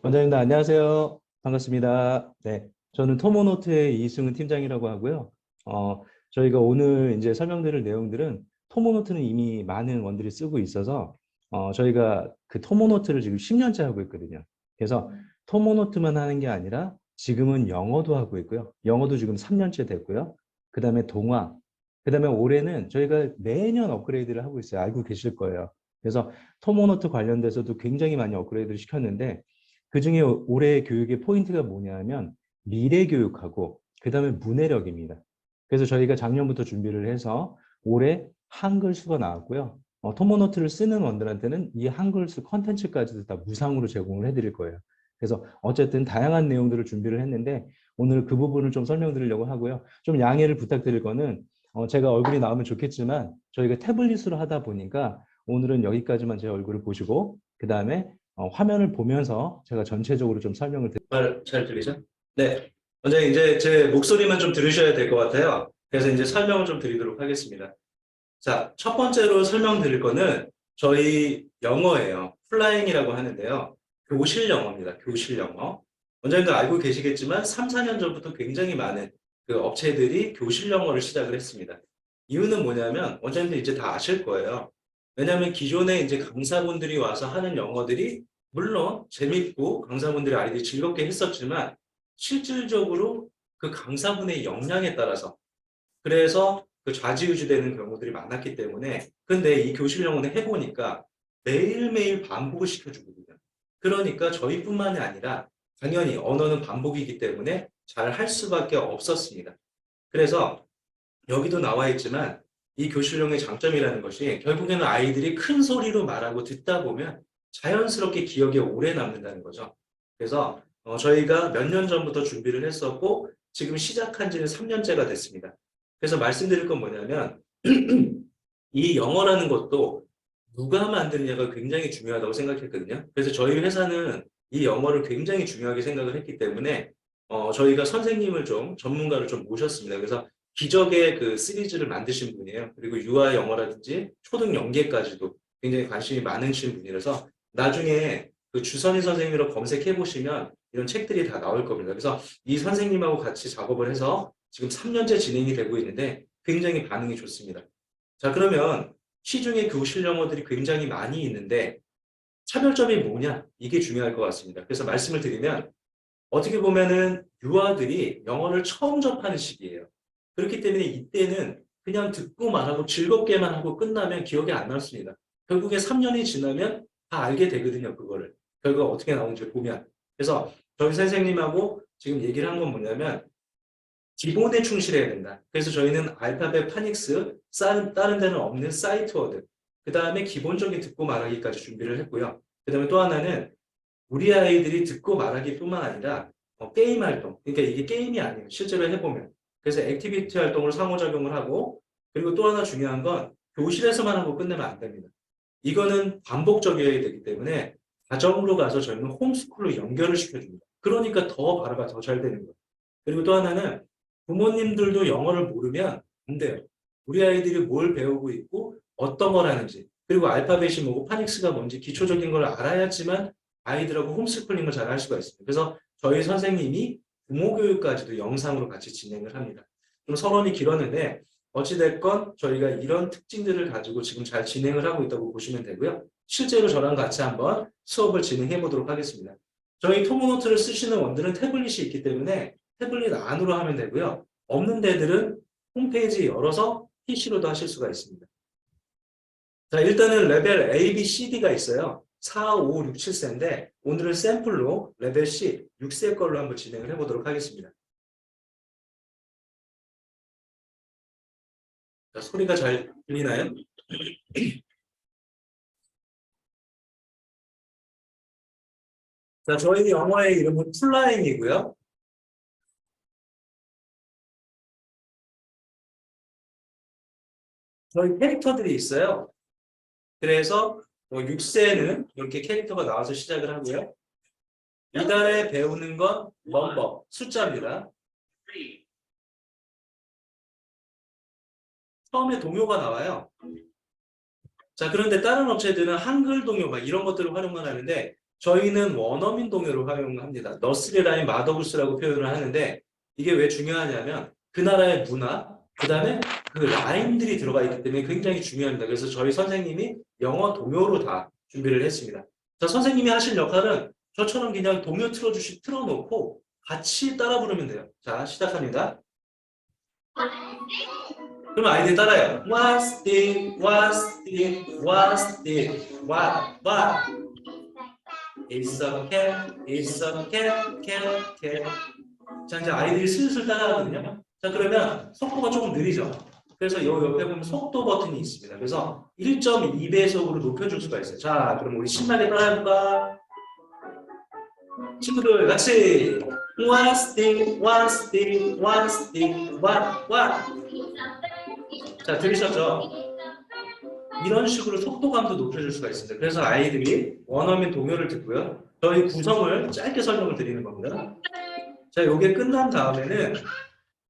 원장님들 안녕하세요. 반갑습니다. 네, 저는 토모노트의 이승훈 팀장이라고 하고요. 저희가 오늘 이제 설명드릴 내용들은 토모노트는 이미 많은 원들이 쓰고 있어서 저희가 그 토모노트를 지금 10년째 하고 있거든요. 그래서 토모노트만 하는 게 아니라 지금은 영어도 하고 있고요. 영어도 지금 3년째 됐고요. 그 다음에 동화, 그 다음에 올해는 저희가 매년 업그레이드를 하고 있어요. 알고 계실 거예요. 그래서 토모노트 관련돼서도 굉장히 많이 업그레이드를 시켰는데 그중에 올해 교육의 포인트가 뭐냐면 미래 교육하고 그다음에 문해력입니다. 그래서 저희가 작년부터 준비를 해서 올해 한글수가 나왔고요. 토모노트를 쓰는 원들한테는 이 한글수 컨텐츠까지도 다 무상으로 제공을 해드릴 거예요. 그래서 어쨌든 다양한 내용들을 준비를 했는데 오늘 그 부분을 좀 설명드리려고 하고요. 좀 양해를 부탁드릴 거는 제가 얼굴이 나오면 좋겠지만 저희가 태블릿으로 하다 보니까 오늘은 여기까지만 제 얼굴을 보시고 그 다음에 화면을 보면서 제가 전체적으로 좀 설명을 드릴게요. 잘 들리죠? 네. 원장님 이제 제 목소리만 좀 들으셔야 될 것 같아요. 그래서 이제 설명을 좀 드리도록 하겠습니다. 자, 첫 번째로 설명드릴 거는 저희 영어예요. 플라잉이라고 하는데요. 교실 영어입니다. 교실 영어. 원장님도 알고 계시겠지만 3, 4년 전부터 굉장히 많은 그 업체들이 교실 영어를 시작을 했습니다. 이유는 뭐냐면 원장님도 이제 다 아실 거예요. 왜냐하면 기존에 이제 강사분들이 와서 하는 영어들이 물론 재밌고 강사분들이 아이들이 즐겁게 했었지만 실질적으로 그 강사분의 역량에 따라서 그래서 그 좌지우지되는 경우들이 많았기 때문에 근데 이 교실 영어는 해보니까 매일매일 반복을 시켜주거든요. 그러니까 저희뿐만이 아니라 당연히 언어는 반복이기 때문에 잘 할 수밖에 없었습니다. 그래서 여기도 나와 있지만 이 교실용의 장점이라는 것이 결국에는 아이들이 큰 소리로 말하고 듣다 보면 자연스럽게 기억에 오래 남는다는 거죠. 그래서 저희가 몇 년 전부터 준비를 했었고 지금 시작한 지는 3년째가 됐습니다. 그래서 말씀드릴 건 뭐냐면 이 영어라는 것도 누가 만드느냐가 굉장히 중요하다고 생각했거든요. 그래서 저희 회사는 이 영어를 굉장히 중요하게 생각을 했기 때문에 저희가 선생님을 좀 전문가를 좀 모셨습니다. 그래서 기적의 그 시리즈를 만드신 분이에요. 그리고 유아 영어라든지 초등 영계까지도 굉장히 관심이 많으신 분이라서 나중에 그 주선희 선생님으로 검색해 보시면 이런 책들이 다 나올 겁니다. 그래서 이 선생님하고 같이 작업을 해서 지금 3년째 진행이 되고 있는데 굉장히 반응이 좋습니다. 자, 그러면 시중에 교실 영어들이 굉장히 많이 있는데 차별점이 뭐냐? 이게 중요할 것 같습니다. 그래서 말씀을 드리면 어떻게 보면은 유아들이 영어를 처음 접하는 시기예요. 그렇기 때문에 이때는 그냥 듣고 말하고 즐겁게만 하고 끝나면 기억이 안 남습니다. 결국에 3년이 지나면 다 알게 되거든요, 그거를. 결과가 어떻게 나오는지 보면. 그래서 저희 선생님하고 지금 얘기를 한 건 뭐냐면 기본에 충실해야 된다. 그래서 저희는 알파벳 파닉스, 다른 데는 없는 사이트워드, 그 다음에 기본적인 듣고 말하기까지 준비를 했고요. 그 다음에 또 하나는 우리 아이들이 듣고 말하기뿐만 아니라 게임 활동, 그러니까 이게 게임이 아니에요. 실제로 해보면. 그래서 액티비티 활동으로 상호작용을 하고 그리고 또 하나 중요한 건 교실에서만 하고 끝내면 안 됩니다. 이거는 반복적이어야 되기 때문에 가정으로 가서 저희는 홈스쿨로 연결을 시켜줍니다. 그러니까 더 발화가 더 잘 되는 거예요. 그리고 또 하나는 부모님들도 영어를 모르면 안 돼요. 우리 아이들이 뭘 배우고 있고 어떤 걸 하는지 그리고 알파벳이 뭐고 파닉스가 뭔지 기초적인 걸 알아야지만 아이들하고 홈스쿨링을 잘 할 수가 있습니다. 그래서 저희 선생님이 부모 교육까지도 영상으로 같이 진행을 합니다. 좀 서론이 길었는데 어찌됐건 저희가 이런 특징들을 가지고 지금 잘 진행을 하고 있다고 보시면 되고요. 실제로 저랑 같이 한번 수업을 진행해 보도록 하겠습니다. 저희 토모노트를 쓰시는 원들은 태블릿이 있기 때문에 태블릿 안으로 하면 되고요. 없는 데들은 홈페이지 열어서 PC로도 하실 수가 있습니다. 자, 일단은 레벨 A, B, C, D가 있어요. 4, 5, 6, 7세인데 오늘은 샘플로 레벨 C, 6세 걸로 한번 진행을 해보도록 하겠습니다. 자, 소리가 잘 들리나요? 자, 저희 영어의 이름은 플라잉이고요. 저희 캐릭터들이 있어요. 그래서 6세는 이렇게 캐릭터가 나와서 시작을 하고요. 이달에 배우는 건 넘버, 숫자입니다. 처음에 동요가 나와요. 자, 그런데 다른 업체들은 한글 동요가 이런 것들을 활용을 하는데 저희는 원어민 동요를 활용합니다. 너스리 라임 마더구스라고 표현을 하는데 이게 왜 중요하냐면 그 나라의 문화, 그 다음에 그 라임들이 들어가 있기 때문에 굉장히 중요합니다. 그래서 저희 선생님이 영어 동요로 다 준비를 했습니다. 자, 선생님이 하실 역할은 저처럼 그냥 동요 틀어놓고 같이 따라 부르면 돼요. 자, 시작합니다. 그럼 아이들이 따라해요. What's it, what's it, what's it, what? It's a cat, it's a cat, cat, cat. 자, 이제 아이들이 슬슬 따라하거든요. 자, 그러면 속도가 조금 느리죠. 그래서 요 옆에 보면 속도 버튼이 있습니다. 그래서 1.2배속으로 높여줄 수가 있어요. 자, 그럼 우리 신나게 따라해볼까? 친구들 같이 What's it, what's it, what's it, what? 자, 들으셨죠? 이런 식으로 속도감도 높여줄 수가 있습니다. 그래서 아이들이 원어민 동요를 듣고요. 저희 구성을 짧게 설명을 드리는 겁니다. 자, 요게 끝난 다음에는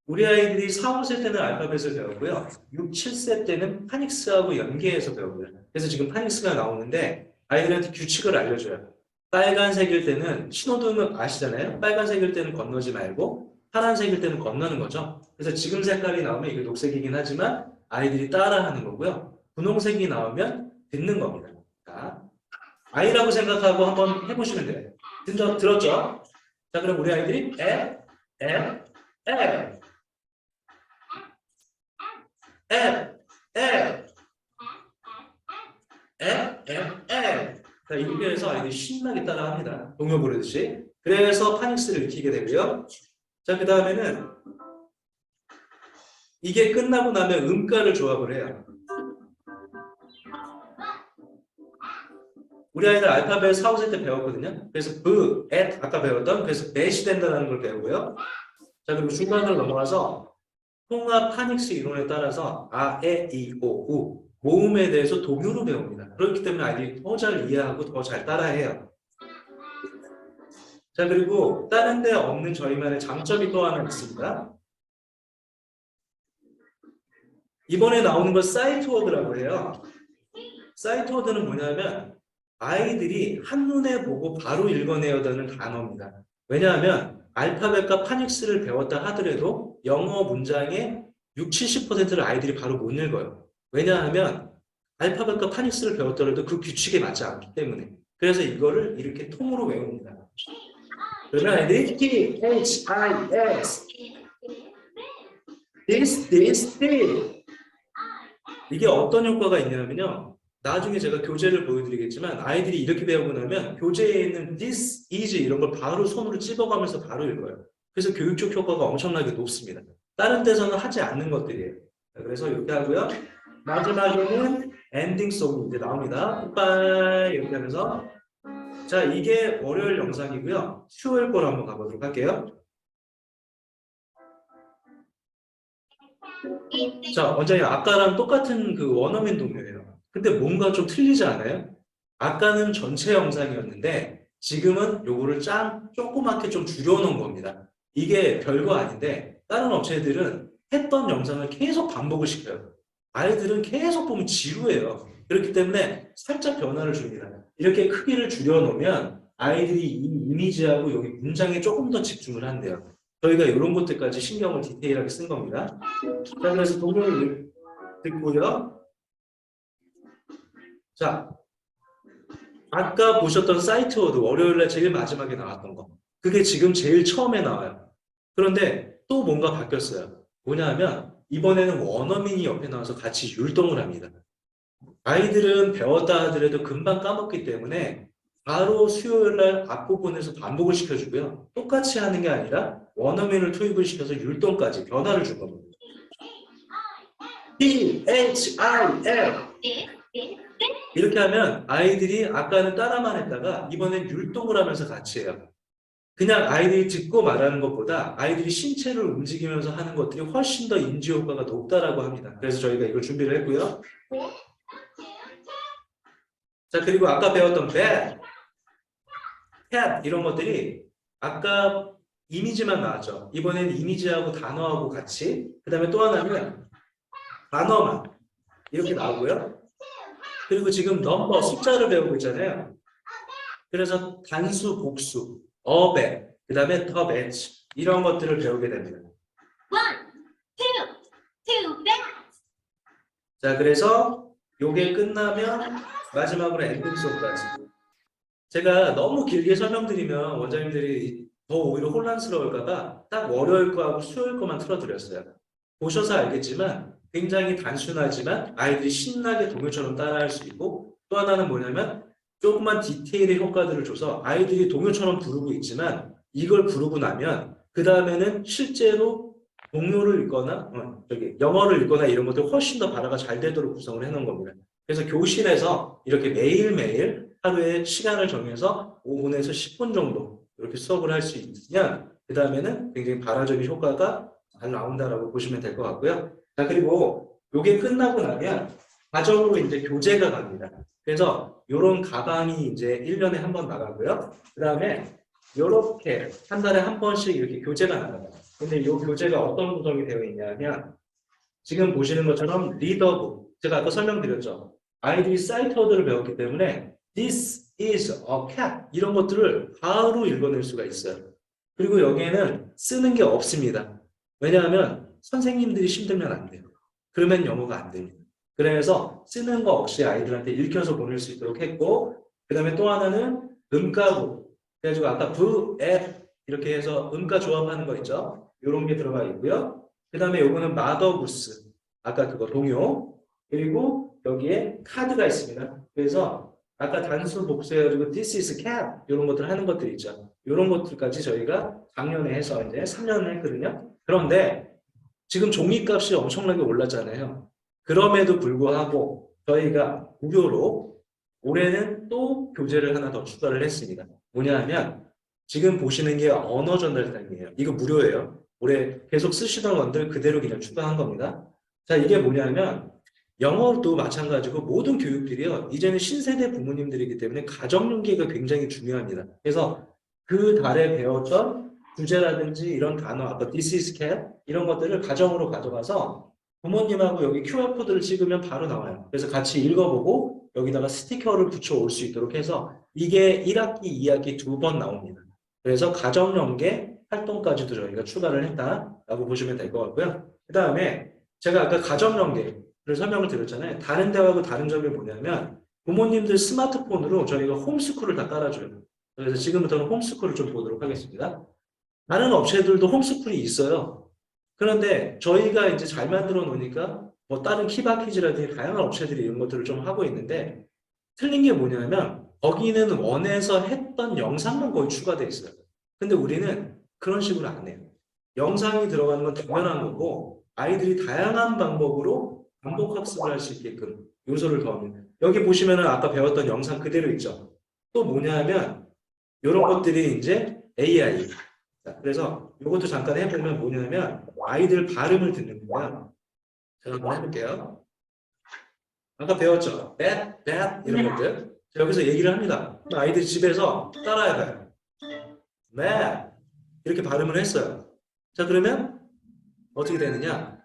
우리 아이들이 4, 5세 때는 알파벳을 배우고요. 6, 7세 때는 파닉스하고 연계해서 배우고요. 그래서 지금 파닉스가 나오는데 아이들한테 규칙을 알려줘요. 빨간색일 때는 신호등은 아시잖아요. 빨간색일 때는 건너지 말고 파란색일 때는 건너는 거죠. 그래서 지금 색깔이 나오면 이게 녹색이긴 하지만 아이들이 따라하는 거고요. 분홍색이 나오면 듣는 겁니다. 자, 아이라고 생각하고 한번 해보시면 돼요. 들었죠? 자, 그럼 우리 아이들이 앱, 앱, 앱, 앱, 앱, 앱, 앱, 앱. 자, 이렇게 해서 아이들이 신나게 따라합니다. 동요 부르듯이. 그래서 파닉스를 느끼게 되고요. 자, 그 다음에는 이게 끝나고 나면 음가를 조합을 해요. 우리 아이들 알파벳 4, 5세 때 배웠거든요. 그래서 브, 앳, 아까 배웠던 그래서 맷이 된다는 걸 배우고요. 자, 그리고 중간으로 넘어가서 통합 파닉스 이론에 따라서 아, 에, 이, 오, 우 모음에 대해서 동요로 배웁니다. 그렇기 때문에 아이들이 더 잘 이해하고 더 잘 따라해요. 자, 그리고 다른 데 없는 저희만의 장점이 또 하나 있습니다. 이번에 나오는 건 사이트 워드라고 해요. 사이트 워드는 뭐냐면 아이들이 한눈에 보고 바로 읽어내야 되는 단어입니다. 왜냐하면 알파벳과 파닉스를 배웠다 하더라도 영어 문장의 60, 70%를 아이들이 바로 못 읽어요. 왜냐하면 알파벳과 파닉스를 배웠더라도 그 규칙에 맞지 않기 때문에. 그래서 이거를 이렇게 통으로 외웁니다. 그러면 아이들이 T, H, I, S this 이게 어떤 효과가 있냐면요. 나중에 제가 교재를 보여드리겠지만 아이들이 이렇게 배우고 나면 교재에 있는 this, is 이런 걸 바로 손으로 찝어가면서 바로 읽어요. 그래서 교육적 효과가 엄청나게 높습니다. 다른 데서는 하지 않는 것들이에요. 그래서 이렇게 하고요. 마지막에는 엔딩송 이제 나옵니다. 굿바이 이렇게 하면서 자, 이게 월요일 영상이고요. 수요일 거로 한번 가보도록 할게요. 자, 원장님 아까랑 똑같은 그 원어민 동요예요. 근데 뭔가 좀 틀리지 않아요? 아까는 전체 영상이었는데 지금은 요거를 조그맣게 좀 줄여놓은 겁니다. 이게 별거 아닌데 다른 업체들은 했던 영상을 계속 반복을 시켜요. 아이들은 계속 보면 지루해요. 그렇기 때문에 살짝 변화를 줍니다. 이렇게 크기를 줄여놓으면 아이들이 이 이미지하고 여기 문장에 조금 더 집중을 한대요. 저희가 이런 것들까지 신경을 디테일하게 쓴 겁니다. 자, 그래서 동요를 듣고요. 자, 아까 보셨던 사이트 워드 월요일날 제일 마지막에 나왔던 거. 그게 지금 제일 처음에 나와요. 그런데 또 뭔가 바뀌었어요. 뭐냐 하면 이번에는 원어민이 옆에 나와서 같이 율동을 합니다. 아이들은 배웠다 하더라도 금방 까먹기 때문에 바로 수요일날 앞부분에서 반복을 시켜주고요. 똑같이 하는 게 아니라 원어민을 투입을 시켜서 율동까지 변화를 준 겁니다. T, H, I, L 이렇게 하면 아이들이 아까는 따라만 했다가 이번엔 율동을 하면서 같이 해요. 그냥 아이들이 듣고 말하는 것보다 아이들이 신체를 움직이면서 하는 것들이 훨씬 더 인지 효과가 높다라고 합니다. 그래서 저희가 이걸 준비를 했고요. 자, 그리고 아까 배웠던 bat, cat 이런 것들이 아까 이미지만 나왔죠. 이번엔 이미지하고 단어하고 같이 그 다음에 또 하나는 단어만 이렇게 나오고요. 그리고 지금 넘버 숫자를 배우고 있잖아요. 그래서 단수, 복수, 어배, 그 다음에 더 배치 이런 것들을 배우게 됩니다. One, two bats. 자, 그래서 요게 끝나면 마지막으로 엔딩송까지. 제가 너무 길게 설명드리면 원장님들이 더 오히려 혼란스러울까봐 딱 월요일 거하고 수요일 거만 틀어드렸어요. 보셔서 알겠지만 굉장히 단순하지만 아이들이 신나게 동요처럼 따라할 수 있고 또 하나는 뭐냐면 조그만 디테일의 효과들을 줘서 아이들이 동요처럼 부르고 있지만 이걸 부르고 나면 그 다음에는 실제로 동요를 읽거나 영어를 읽거나 이런 것들 훨씬 더 발화가 잘 되도록 구성을 해놓은 겁니다. 그래서 교실에서 이렇게 매일매일 하루에 시간을 정해서 5분에서 10분 정도 이렇게 수업을 할 수 있으면 그 다음에는 굉장히 발화적인 효과가 잘 나온다라고 보시면 될 것 같고요. 자, 그리고 이게 끝나고 나면 과정으로 이제 교재가 갑니다. 그래서 이런 가방이 이제 1년에 한 번 나가고요. 그 다음에 이렇게 한 달에 한 번씩 이렇게 교재가 나가요. 근데 이 교재가 어떤 구성이 되어 있냐면 지금 보시는 것처럼 리더북, 제가 아까 설명드렸죠. 아이들이 사이트워드를 배웠기 때문에 This is a cat 이런 것들을 바로 읽어낼 수가 있어요. 그리고 여기에는 쓰는 게 없습니다. 왜냐하면 선생님들이 힘들면 안 돼요. 그러면 영어가 안 됩니다. 그래서 쓰는 거 없이 아이들한테 읽혀서 보낼 수 있도록 했고 그 다음에 또 하나는 음가북 그래가지고 아까 V, F 이렇게 해서 음가 조합하는 거 있죠. 이런 게 들어가 있고요. 그 다음에 요거는 마더부스 아까 그거 동요 그리고 여기에 카드가 있습니다. 그래서 아까 단수 복수해가지고 this is cat 이런 것들 하는 것들 있죠. 이런 것들까지 저희가 작년에 해서 이제 3년을 했거든요. 그런데 지금 종이값이 엄청나게 올랐잖아요. 그럼에도 불구하고 저희가 무료로 올해는 또 교재를 하나 더 추가를 했습니다. 뭐냐 하면 지금 보시는 게 언어 전달단이에요. 이거 무료예요. 올해 계속 쓰시던 것들 그대로 그냥 추가한 겁니다. 자, 이게 뭐냐면 영어도 마찬가지고 모든 교육들이요. 이제는 신세대 부모님들이기 때문에 가정 연계가 굉장히 중요합니다. 그래서 그 달에 배웠던 주제라든지 이런 단어, 아까 this is cat 이런 것들을 가정으로 가져가서 부모님하고 여기 QR코드를 찍으면 바로 나와요. 그래서 같이 읽어보고 여기다가 스티커를 붙여 올 수 있도록 해서 이게 1학기, 2학기 두 번 나옵니다. 그래서 가정 연계 활동까지도 저희가 추가를 했다라고 보시면 될 것 같고요. 그 다음에 제가 아까 가정 연계를 설명을 드렸잖아요. 다른 데하고 다른 점이 뭐냐면 부모님들 스마트폰으로 저희가 홈스쿨을 다 깔아줘요. 그래서 지금부터는 홈스쿨을 좀 보도록 하겠습니다. 다른 업체들도 홈스쿨이 있어요. 그런데 저희가 이제 잘 만들어 놓으니까 뭐 다른 키바키즈라든지 다양한 업체들이 이런 것들을 좀 하고 있는데 틀린 게 뭐냐면 거기는 원에서 했던 영상만 거의 추가되어 있어요. 근데 우리는 그런 식으로 안 해요. 영상이 들어가는 건 당연한 거고 아이들이 다양한 방법으로 반복 학습을 할 수 있게끔 요소를 더합니다. 여기 보시면은 아까 배웠던 영상 그대로 있죠. 또 뭐냐면 이런 것들이 이제 AI. 자, 그래서 이것도 잠깐 해보면 뭐냐면 아이들 발음을 듣는 거야. 제가 한번 해볼게요. 아까 배웠죠? that, 이런 것들. 자, 여기서 얘기를 합니다. 아이들이 집에서 따라해봐요. that 이렇게 발음을 했어요. 자, 그러면 어떻게 되느냐?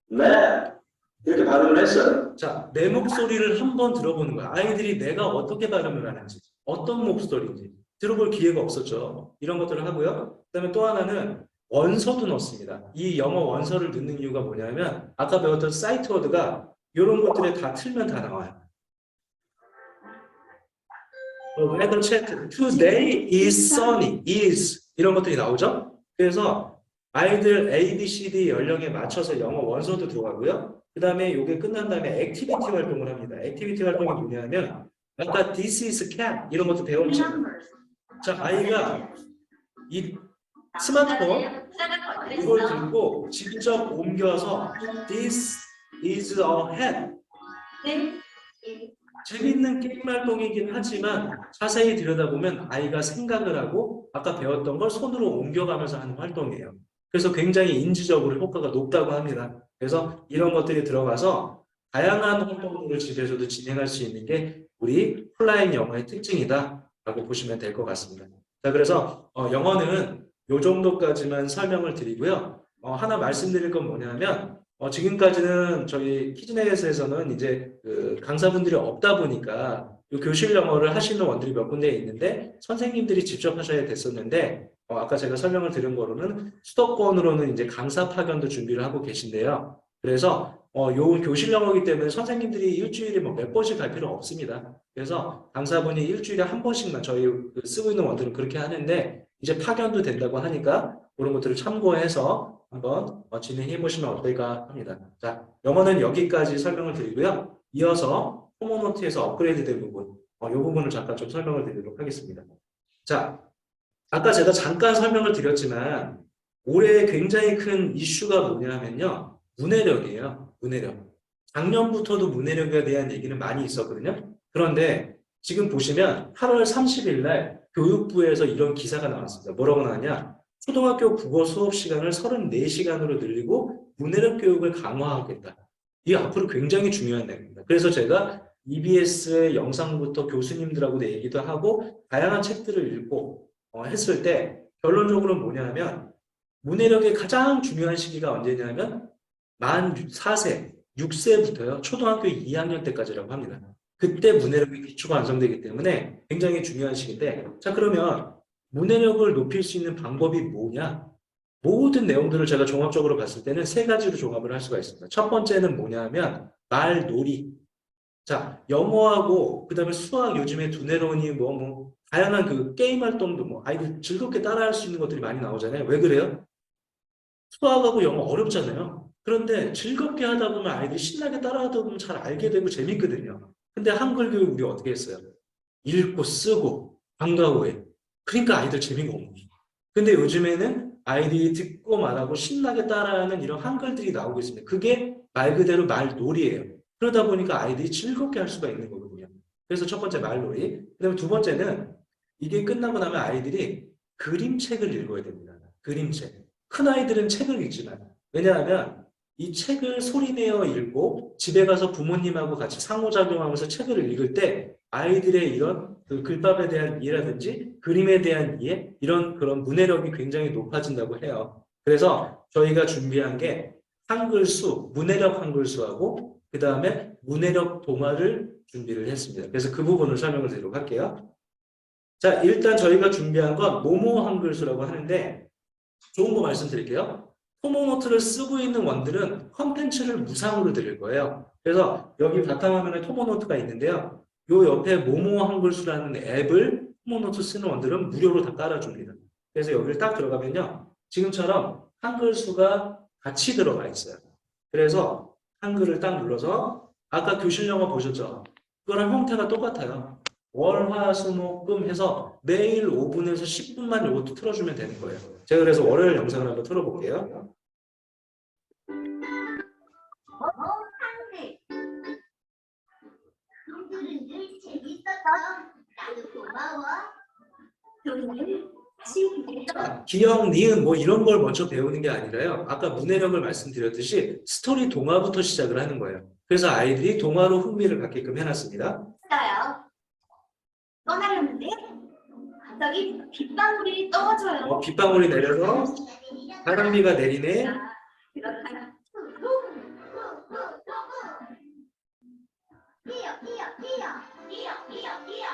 that 이렇게 발음을 했어요. 자, 내 목소리를 한번 들어보는 거야. 아이들이 내가 어떻게 발음을 하는지, 어떤 목소리인지 들어볼 기회가 없었죠. 이런 것들을 하고요. 그다음에 또 하나는 원서도 넣습니다. 이 영어 원서를 넣는 이유가 뭐냐면 아까 배웠던 사이트워드가 이런 것들에 다 틀면 다 나와요. weather check, today is sunny, is 이런 것들이 나오죠. 그래서 아이들 A, B, C, D 연령에 맞춰서 영어 원서도 들어가고요. 그 다음에 이게 끝난 다음에 액티비티 활동을 합니다. 액티비티 활동이 뭐냐면 아까 this is cat 이런 것도 배웠죠. 자, 아이가 이 스마트폰 이걸 들고 직접 옮겨서 this is a hat 재밌는 게임 활동이긴 하지만 자세히 들여다보면 아이가 생각을 하고 아까 배웠던 걸 손으로 옮겨가면서 하는 활동이에요. 그래서 굉장히 인지적으로 효과가 높다고 합니다. 그래서 이런 것들이 들어가서 다양한 활동들을 집에서도 진행할 수 있는 게 우리 플라잉 영어의 특징이다 라고 보시면 될 것 같습니다. 자, 그래서 영어는 이 정도까지만 설명을 드리고요. 하나 말씀드릴 건 뭐냐면 지금까지는 저희 키즈넷에서는 이제 그 강사분들이 없다 보니까 이 교실 영어를 하시는 원들이 몇 군데 있는데 선생님들이 직접 하셔야 됐었는데 아까 제가 설명을 드린 거로는 수도권으로는 이제 강사 파견도 준비를 하고 계신데요. 그래서 요 교실 영어이기 때문에 선생님들이 일주일에 뭐 몇 번씩 갈 필요 없습니다. 그래서 강사분이 일주일에 한 번씩만 저희 쓰고 있는 원들은 그렇게 하는데 이제 파견도 된다고 하니까 그런 것들을 참고해서 한번 진행해 보시면 어떨까 합니다. 자, 영어는 여기까지 설명을 드리고요. 이어서 토모노트에서 업그레이드된 부분, 이 부분을 잠깐 좀 설명을 드리도록 하겠습니다. 자, 아까 제가 잠깐 설명을 드렸지만 올해 굉장히 큰 이슈가 뭐냐면요. 문해력이에요. 문해력. 작년부터도 문해력에 대한 얘기는 많이 있었거든요. 그런데 지금 보시면 8월 30일 날 교육부에서 이런 기사가 나왔습니다. 뭐라고 나왔냐? 초등학교 국어 수업 시간을 34시간으로 늘리고 문해력 교육을 강화하겠다. 이게 앞으로 굉장히 중요한 내용입니다. 그래서 제가 EBS의 영상부터 교수님들하고 얘기도 하고 다양한 책들을 읽고 했을 때 결론적으로 뭐냐면 문해력의 가장 중요한 시기가 언제냐면 만 4세, 6세부터요. 초등학교 2학년 때까지라고 합니다. 그때 문해력의 기초가 완성되기 때문에 굉장히 중요한 시기인데 자 그러면 문해력을 높일 수 있는 방법이 뭐냐? 모든 내용들을 제가 종합적으로 봤을 때는 세 가지로 종합을 할 수가 있습니다. 첫 번째는 뭐냐면 말놀이. 자, 영어하고 그다음에 수학 요즘에 두뇌론이 뭐 다양한 그 게임 활동도 뭐 아이들 즐겁게 따라할 수 있는 것들이 많이 나오잖아요. 왜 그래요? 수학하고 영어 어렵잖아요. 그런데 즐겁게 하다 보면 아이들이 신나게 따라하다 보면 잘 알게 되고 재밌거든요. 근데 한글 교육 우리 어떻게 했어요? 읽고 쓰고 방과후 해. 그러니까 아이들 재미가 없는 거예요. 근데 요즘에는 아이들이 듣고 말하고 신나게 따라하는 이런 한글들이 나오고 있습니다. 그게 말 그대로 말놀이예요. 그러다 보니까 아이들이 즐겁게 할 수가 있는 거거든요. 그래서 첫 번째 말놀이. 그다음에 두 번째는 이게 끝나고 나면 아이들이 그림책을 읽어야 됩니다. 그림책. 큰 아이들은 책을 읽지만 왜냐하면 이 책을 소리내어 읽고 집에 가서 부모님하고 같이 상호작용하면서 책을 읽을 때 아이들의 이런 그 글밥에 대한 이해라든지 그림에 대한 이해 이런 그런 문해력이 굉장히 높아진다고 해요. 그래서 저희가 준비한 게 한글수, 문해력 한글수하고 그 다음에 문해력 동화를 준비를 했습니다. 그래서 그 부분을 설명을 드리도록 할게요. 자, 일단 저희가 준비한 건 모모 한글수라고 하는데 좋은 거 말씀드릴게요. 토모노트를 쓰고 있는 원들은 컨텐츠를 무상으로 드릴 거예요. 그래서 여기 바탕화면에 토모노트가 있는데요. 요 옆에 모모 한글수라는 앱을 토모노트 쓰는 원들은 무료로 다 깔아줍니다. 그래서 여기를 딱 들어가면요. 지금처럼 한글수가 같이 들어가 있어요. 그래서 한글을 딱 눌러서 아까 교실 영어 보셨죠? 그거랑 형태가 똑같아요. 월, 화, 수, 목, 금 해서 매일 5분에서 10분만 이것도 틀어주면 되는 거예요. 제가 그래서 월요일 영상을 한번 틀어볼게요. 한글은 늘 재밌었어. 나도 고마워. 교수님, 기억, 니은 뭐 이런 걸 먼저 배우는 게 아니라요. 아까 문해력을 말씀드렸듯이 스토리 동화부터 시작을 하는 거예요. 그래서 아이들이 동화로 흥미를 갖게끔 해놨습니다. 있어요. 떠나려는데 갑자기 빗방울이 떨어져요. 빗방울이 내려서 바람비가 내리네. 그렇다면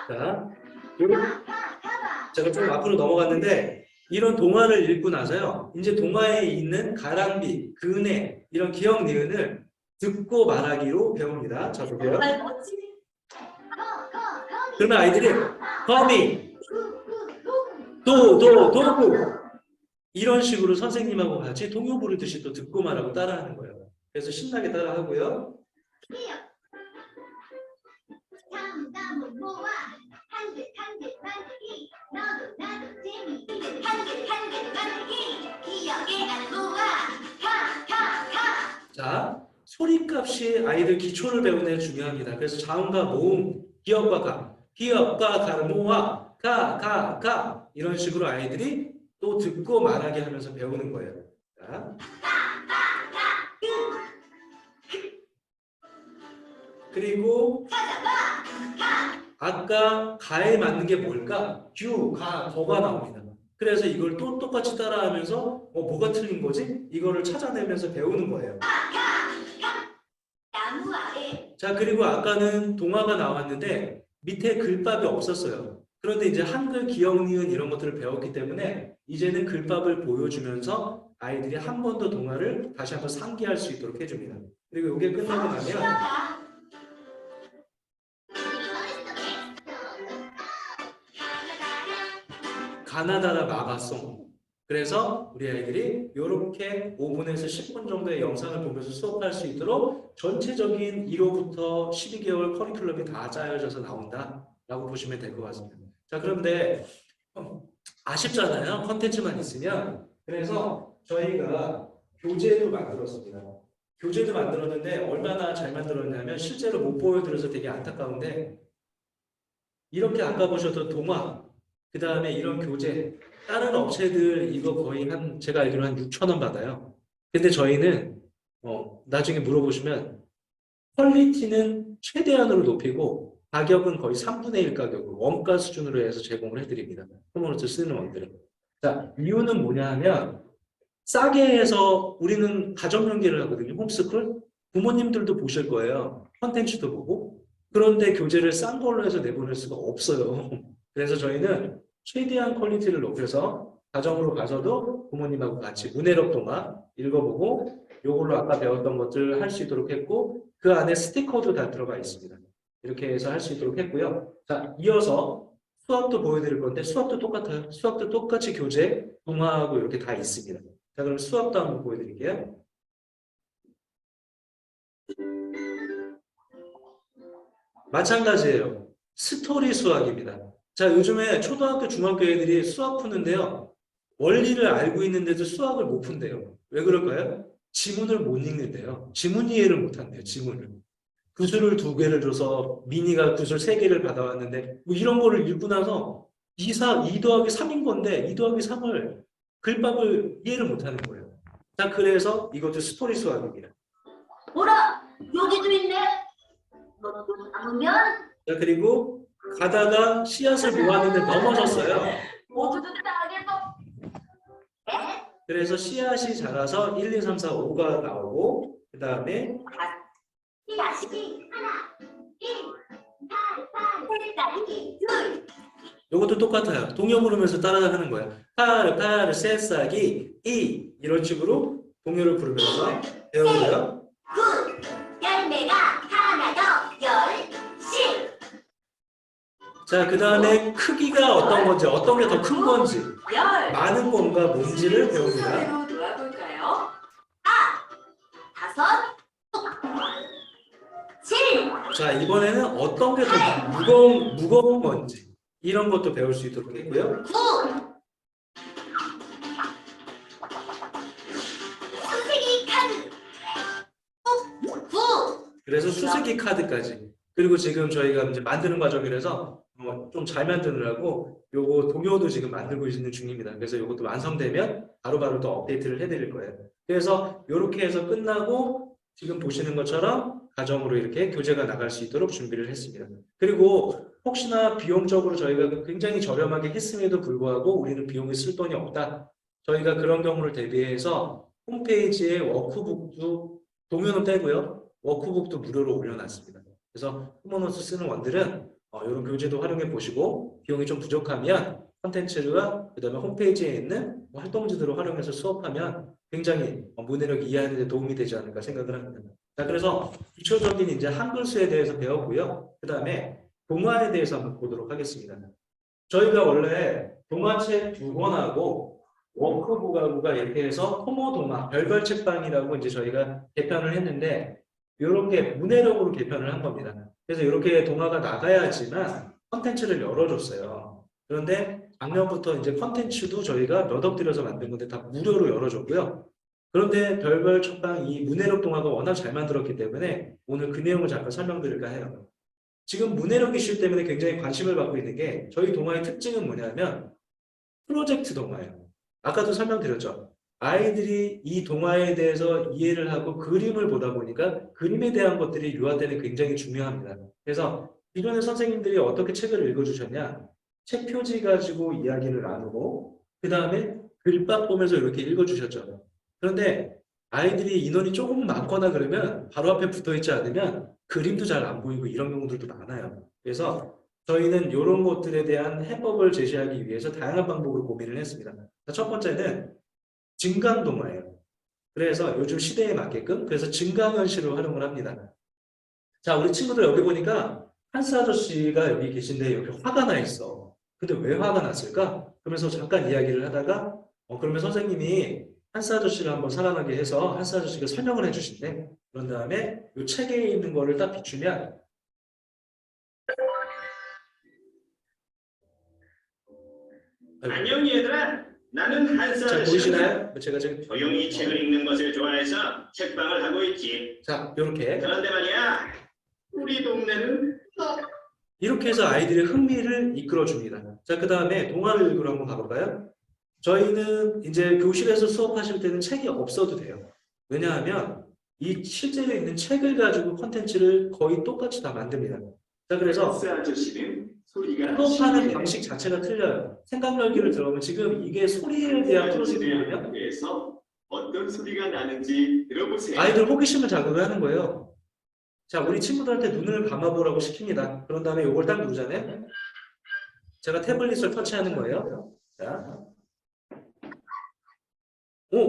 자, 요렇게 제가 좀 앞으로 넘어갔는데 이런 동화를 읽고 나서요. 이제 동화에 있는 가랑비, 그네 이런 기억 니은을 듣고 말하기로 배웁니다. 자, 볼게요. 정말 멋지네. 그러면 아이들이 거미, 도구 이런 식으로 선생님하고 같이 동요 부르듯이 또 듣고 말하고 따라하는 거예요. 그래서 신나게 따라하고요. 참담은 모아 한글 만들기 너도 나도 재미 한글 만들기 기억에 안 모아 가 자, 소리값이 아이들 기초를 배우는 데 중요합니다. 그래서 자음과 모음, 기억과 가, 기억과 가를 모아 가 이런 식으로 아이들이 또 듣고 말하게 하면서 배우는 거예요. 자. 그리고 아까 가에 맞는 게 뭘까? 규, 가, 거가 나옵니다. 그래서 이걸 또 똑같이 따라하면서 뭐가 틀린 거지? 이거를 찾아내면서 배우는 거예요. 나무 아래 자, 그리고 아까는 동화가 나왔는데 밑에 글밥이 없었어요. 그런데 이제 한글 기역, 니은 이런 것들을 배웠기 때문에 이제는 글밥을 보여주면서 아이들이 한 번 더 동화를 다시 한번 상기할 수 있도록 해줍니다. 그리고 이게 끝나고 나면 가나다라 마가송. 그래서 우리 아이들이 이렇게 5분에서 10분 정도의 영상을 보면서 수업할 수 있도록 전체적인 1호부터 12개월 커리큘럼이 다 짜여져서 나온다라고 보시면 될 것 같습니다. 자, 그런데 아쉽잖아요. 컨텐츠만 있으면. 그래서 저희가 교재도 만들었습니다. 교재도 만들었는데 얼마나 잘 만들었냐면 실제로 못 보여드려서 되게 안타까운데 이렇게 아까 보셨던 동화, 그 다음에 이런 교재, 다른 업체들 이거 거의 제가 알기로 한 6,000원 받아요. 근데 저희는 나중에 물어보시면 퀄리티는 최대한으로 높이고 가격은 거의 3분의 1 가격으로 원가 수준으로 해서 제공을 해드립니다. 토모노트 쓰는 원들은. 자, 이유는 뭐냐 하면 싸게 해서 우리는 가정 연계를 하거든요. 홈스쿨. 부모님들도 보실 거예요. 컨텐츠도 보고. 그런데 교재를 싼 걸로 해서 내보낼 수가 없어요. 그래서 저희는 최대한 퀄리티를 높여서 가정으로 가서도 부모님하고 같이 문해력 동화 읽어보고 요걸로 아까 배웠던 것들 할 수 있도록 했고 그 안에 스티커도 다 들어가 있습니다. 이렇게 해서 할 수 있도록 했고요. 자, 이어서 수학도 보여드릴 건데 수학도 똑같아요. 수학도 똑같이 교재, 동화하고 이렇게 다 있습니다. 자, 그럼 수학도 한번 보여드릴게요. 마찬가지예요. 스토리 수학입니다. 자, 요즘에 초등학교, 중학교 애들이 수학 푸는데요. 원리를 알고 있는데도 수학을 못 푼대요. 왜 그럴까요? 지문을 못 읽는데요. 지문 이해를 못 한대요. 지문을. 구슬을 2개를 줘서 미니가 구슬 3개를 받아왔는데 뭐 이런 거를 읽고 나서 2 더하기 3인 건데 2 더하기 3을 글밥을 이해를 못 하는 거예요. 자, 그래서 이것도 스토리 수학입니다. 뭐라? 여기도 있네. 너도 남으면 자, 그리고 가다가 씨앗을 모았는데 넘어졌어요. 모두들 따겠어. 그래서 씨앗이 자라서 1, 2, 3, 4, 5가 나오고 그 다음에 야식이 하나, 1, 8, 8, 2, 2. 이것도 똑같아요. 동요 부르면서 따라하는 거예요. 파르 새싹이 이 이런 식으로 동요를 부르면서 배우고요. 9. 열매가 하나 더, 10. 자, 그 다음에 크기가 어떤 건지 어떤 게 더 큰 건지 많은 건가 뭔지를 배웁니다. 순서대로 놓아볼까요? 5, 7. 자, 이번에는 어떤 게 더 무거운 건지 이런 것도 배울 수 있도록 했고요. 9. 수세기 카드. 9. 그래서 수수기 카드까지. 그리고 지금 저희가 이제 만드는 과정이라서 좀 잘 만드느라고 요거 동요도 지금 만들고 있는 중입니다. 그래서 요것도 완성되면 바로바로 또 업데이트를 해드릴 거예요. 그래서 이렇게 해서 끝나고 지금 보시는 것처럼 가정으로 이렇게 교재가 나갈 수 있도록 준비를 했습니다. 그리고 혹시나 비용적으로 저희가 굉장히 저렴하게 했음에도 불구하고 우리는 비용이 쓸 돈이 없다. 저희가 그런 경우를 대비해서 홈페이지에 워크북도 동요는 빼고요. 워크북도 무료로 올려놨습니다. 그래서 토모노트 쓰는 원들은 이런 교재도 활용해 보시고 비용이 좀 부족하면 콘텐츠와 그다음에 홈페이지에 있는 활동지들을 활용해서 수업하면 굉장히 문해력 이해하는 데 도움이 되지 않을까 생각을 합니다. 자, 그래서 기초적인 이제 한글수에 대해서 배웠고요. 그다음에 동화에 대해서 한번 보도록 하겠습니다. 저희가 원래 동화책 2권하고 워크북하고가 이렇게 해서 토모동화 별별 책방이라고 이제 저희가 개편을 했는데 이렇게 문해력으로 개편을 한 겁니다. 그래서 이렇게 동화가 나가야지만 컨텐츠를 열어줬어요. 그런데 작년부터 이제 컨텐츠도 저희가 몇 억 들여서 만든 건데 다 무료로 열어줬고요. 그런데 별별 책방 이 문해력 동화가 워낙 잘 만들었기 때문에 오늘 그 내용을 잠깐 설명드릴까 해요. 지금 문해력 이슈 때문에 굉장히 관심을 받고 있는 게 저희 동화의 특징은 뭐냐면 프로젝트 동화예요. 아까도 설명드렸죠. 아이들이 이 동화에 대해서 이해를 하고 그림을 보다 보니까 그림에 대한 것들이 유아 때는 굉장히 중요합니다. 그래서 기존의 선생님들이 어떻게 책을 읽어주셨냐? 책 표지 가지고 이야기를 나누고 그 다음에 글밥 보면서 이렇게 읽어주셨죠. 그런데 아이들이 인원이 조금 많거나 그러면 바로 앞에 붙어있지 않으면 그림도 잘 안 보이고 이런 경우들도 많아요. 그래서 저희는 이런 것들에 대한 해법을 제시하기 위해서 다양한 방법으로 고민을 했습니다. 첫 번째는 증강동화예요. 그래서 요즘 시대에 맞게끔 그래서 증강현실을 활용을 합니다. 자, 우리 친구들 여기 보니까 한스 아저씨가 여기 계신데 여기 화가 나 있어. 근데 왜 화가 났을까? 그러면서 잠깐 이야기를 하다가 그러면 선생님이 한스 아저씨를 한번 살아나게 해서 한스 아저씨가 설명을 해주신대. 그런 다음에 이 책에 있는 거를 딱 비추면 안녕 얘들아. 나는 한스 자, 아저씨야. 보이시나요? 제가 지금 조용히 책을 읽는 것을 좋아해서 책방을 하고 있지. 자, 이렇게 그런데 말이야, 우리 동네는 이렇게 해서 아이들의 흥미를 이끌어줍니다. 자, 그 다음에 동화를 읽으러 한번 가볼까요? 저희는 이제 교실에서 수업하실 때는 책이 없어도 돼요. 왜냐하면 이 실제로 있는 책을 가지고 콘텐츠를 거의 똑같이 다 만듭니다. 자, 그래서 한스 아저씨는 소리가 수업하는 신기해. 방식 자체가 틀려요. 생각 열기를 들어보면 지금 이게 소리에 대한 프로젝트거든요. 학교에서 어떤 소리가 나는지 들어보세요. 아이들 호기심을 자극을 하는 거예요. 자, 우리 친구들한테 눈을 감아보라고 시킵니다. 그런 다음에 이걸 딱 누르잖아요. 제가 태블릿을 터치하는 거예요. 자,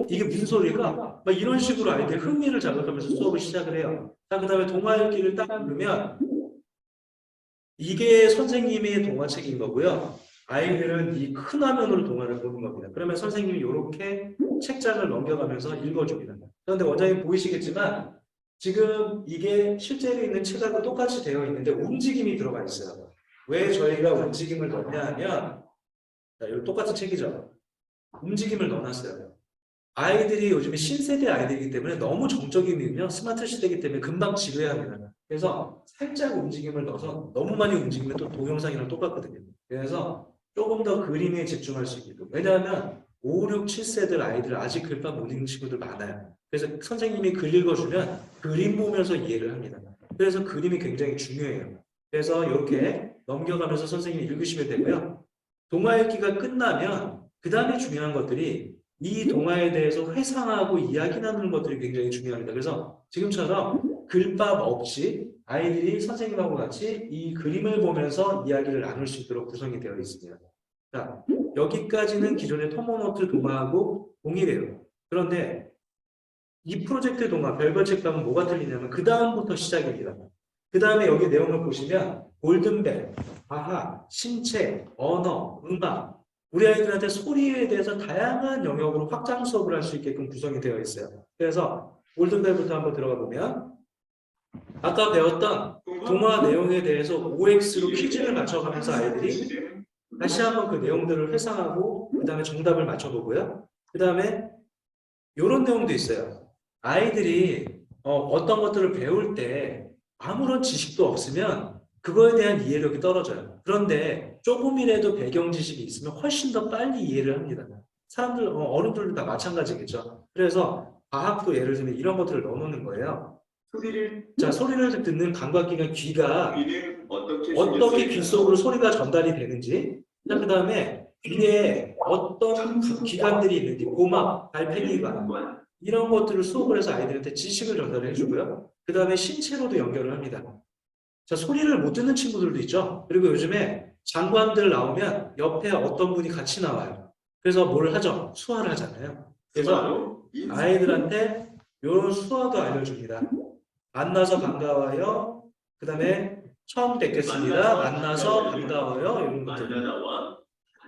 이게 무슨 소리일까? 막 이런 식으로 아이들 흥미를 자극하면서 수업을 시작을 해요. 자, 그 다음에 동화 읽기를 딱 누르면 이게 선생님의 동화책인 거고요. 아이들은 이 큰 화면으로 동화를 보는 겁니다. 그러면 선생님이 이렇게 책장을 넘겨가면서 읽어줍니다. 그런데 원장님 보이시겠지만 지금 이게 실제로 있는 책하고 똑같이 되어 있는데 움직임이 들어가 있어요. 왜 저희가 움직임을 넣냐 하면 자, 이거 똑같은 책이죠. 움직임을 넣어놨어요. 아이들이 요즘에 신세대 아이들이기 때문에 너무 정적이면 스마트 시대이기 때문에 금방 지루해합니다. 그래서 살짝 움직임을 넣어서 너무 많이 움직이면 또 동영상이랑 똑같거든요. 그래서 조금 더 그림에 집중할 수 있게끔. 왜냐하면 5, 6, 7세들 아이들 아직 글밥 못 읽는 친구들 많아요. 그래서 선생님이 글 읽어주면 그림 보면서 이해를 합니다. 그래서 그림이 굉장히 중요해요. 그래서 이렇게 넘겨가면서 선생님이 읽으시면 되고요. 동화 읽기가 끝나면 그 다음에 중요한 것들이 이 동화에 대해서 회상하고 이야기 나누는 것들이 굉장히 중요합니다. 그래서 지금처럼 글밥 없이 아이들이 선생님하고 같이 이 그림을 보면서 이야기를 나눌 수 있도록 구성이 되어 있습니다. 자, 여기까지는 기존의 토모노트 동화하고 동일해요. 그런데 이 프로젝트 동화 별별 책방은 뭐가 틀리냐면 그 다음부터 시작입니다. 그 다음에 여기 내용을 보시면 골든벨, 과학, 신체, 언어, 음악 우리 아이들한테 소리에 대해서 다양한 영역으로 확장 수업을 할 수 있게끔 구성이 되어 있어요. 그래서 골든벨부터 한번 들어가 보면 아까 배웠던 동화 내용에 대해서 OX로 퀴즈를 맞춰가면서 아이들이 다시 한번 그 내용들을 회상하고 그 다음에 정답을 맞춰보고요. 그 다음에 이런 내용도 있어요. 아이들이 어떤 것들을 배울 때 아무런 지식도 없으면 그거에 대한 이해력이 떨어져요. 그런데 조금이라도 배경 지식이 있으면 훨씬 더 빨리 이해를 합니다. 사람들, 어른들도 다 마찬가지겠죠. 그래서 과학도 예를 들면 이런 것들을 넣어놓는 거예요. 소리를 듣는 감각기관 귀가 어떻게 귀 속으로 소리가 전달이 되는지, 그 다음에 귀에 어떤 기관들이 있는지, 고막, 발팽이관 이런 것들을 수업을 해서 아이들한테 지식을 전달을 해주고요. 그 다음에 신체로도 연결을 합니다. 자, 소리를 못 듣는 친구들도 있죠. 그리고 요즘에 장관들 나오면 옆에 어떤 분이 같이 나와요. 그래서 뭘 하죠? 수화를 하잖아요. 그래서 아이들한테 이런 수화도 알려줍니다. 만나서 반가워요. 그 다음에 처음 뵙겠습니다. 만나서 반가워요. 이런 것들. 만나다와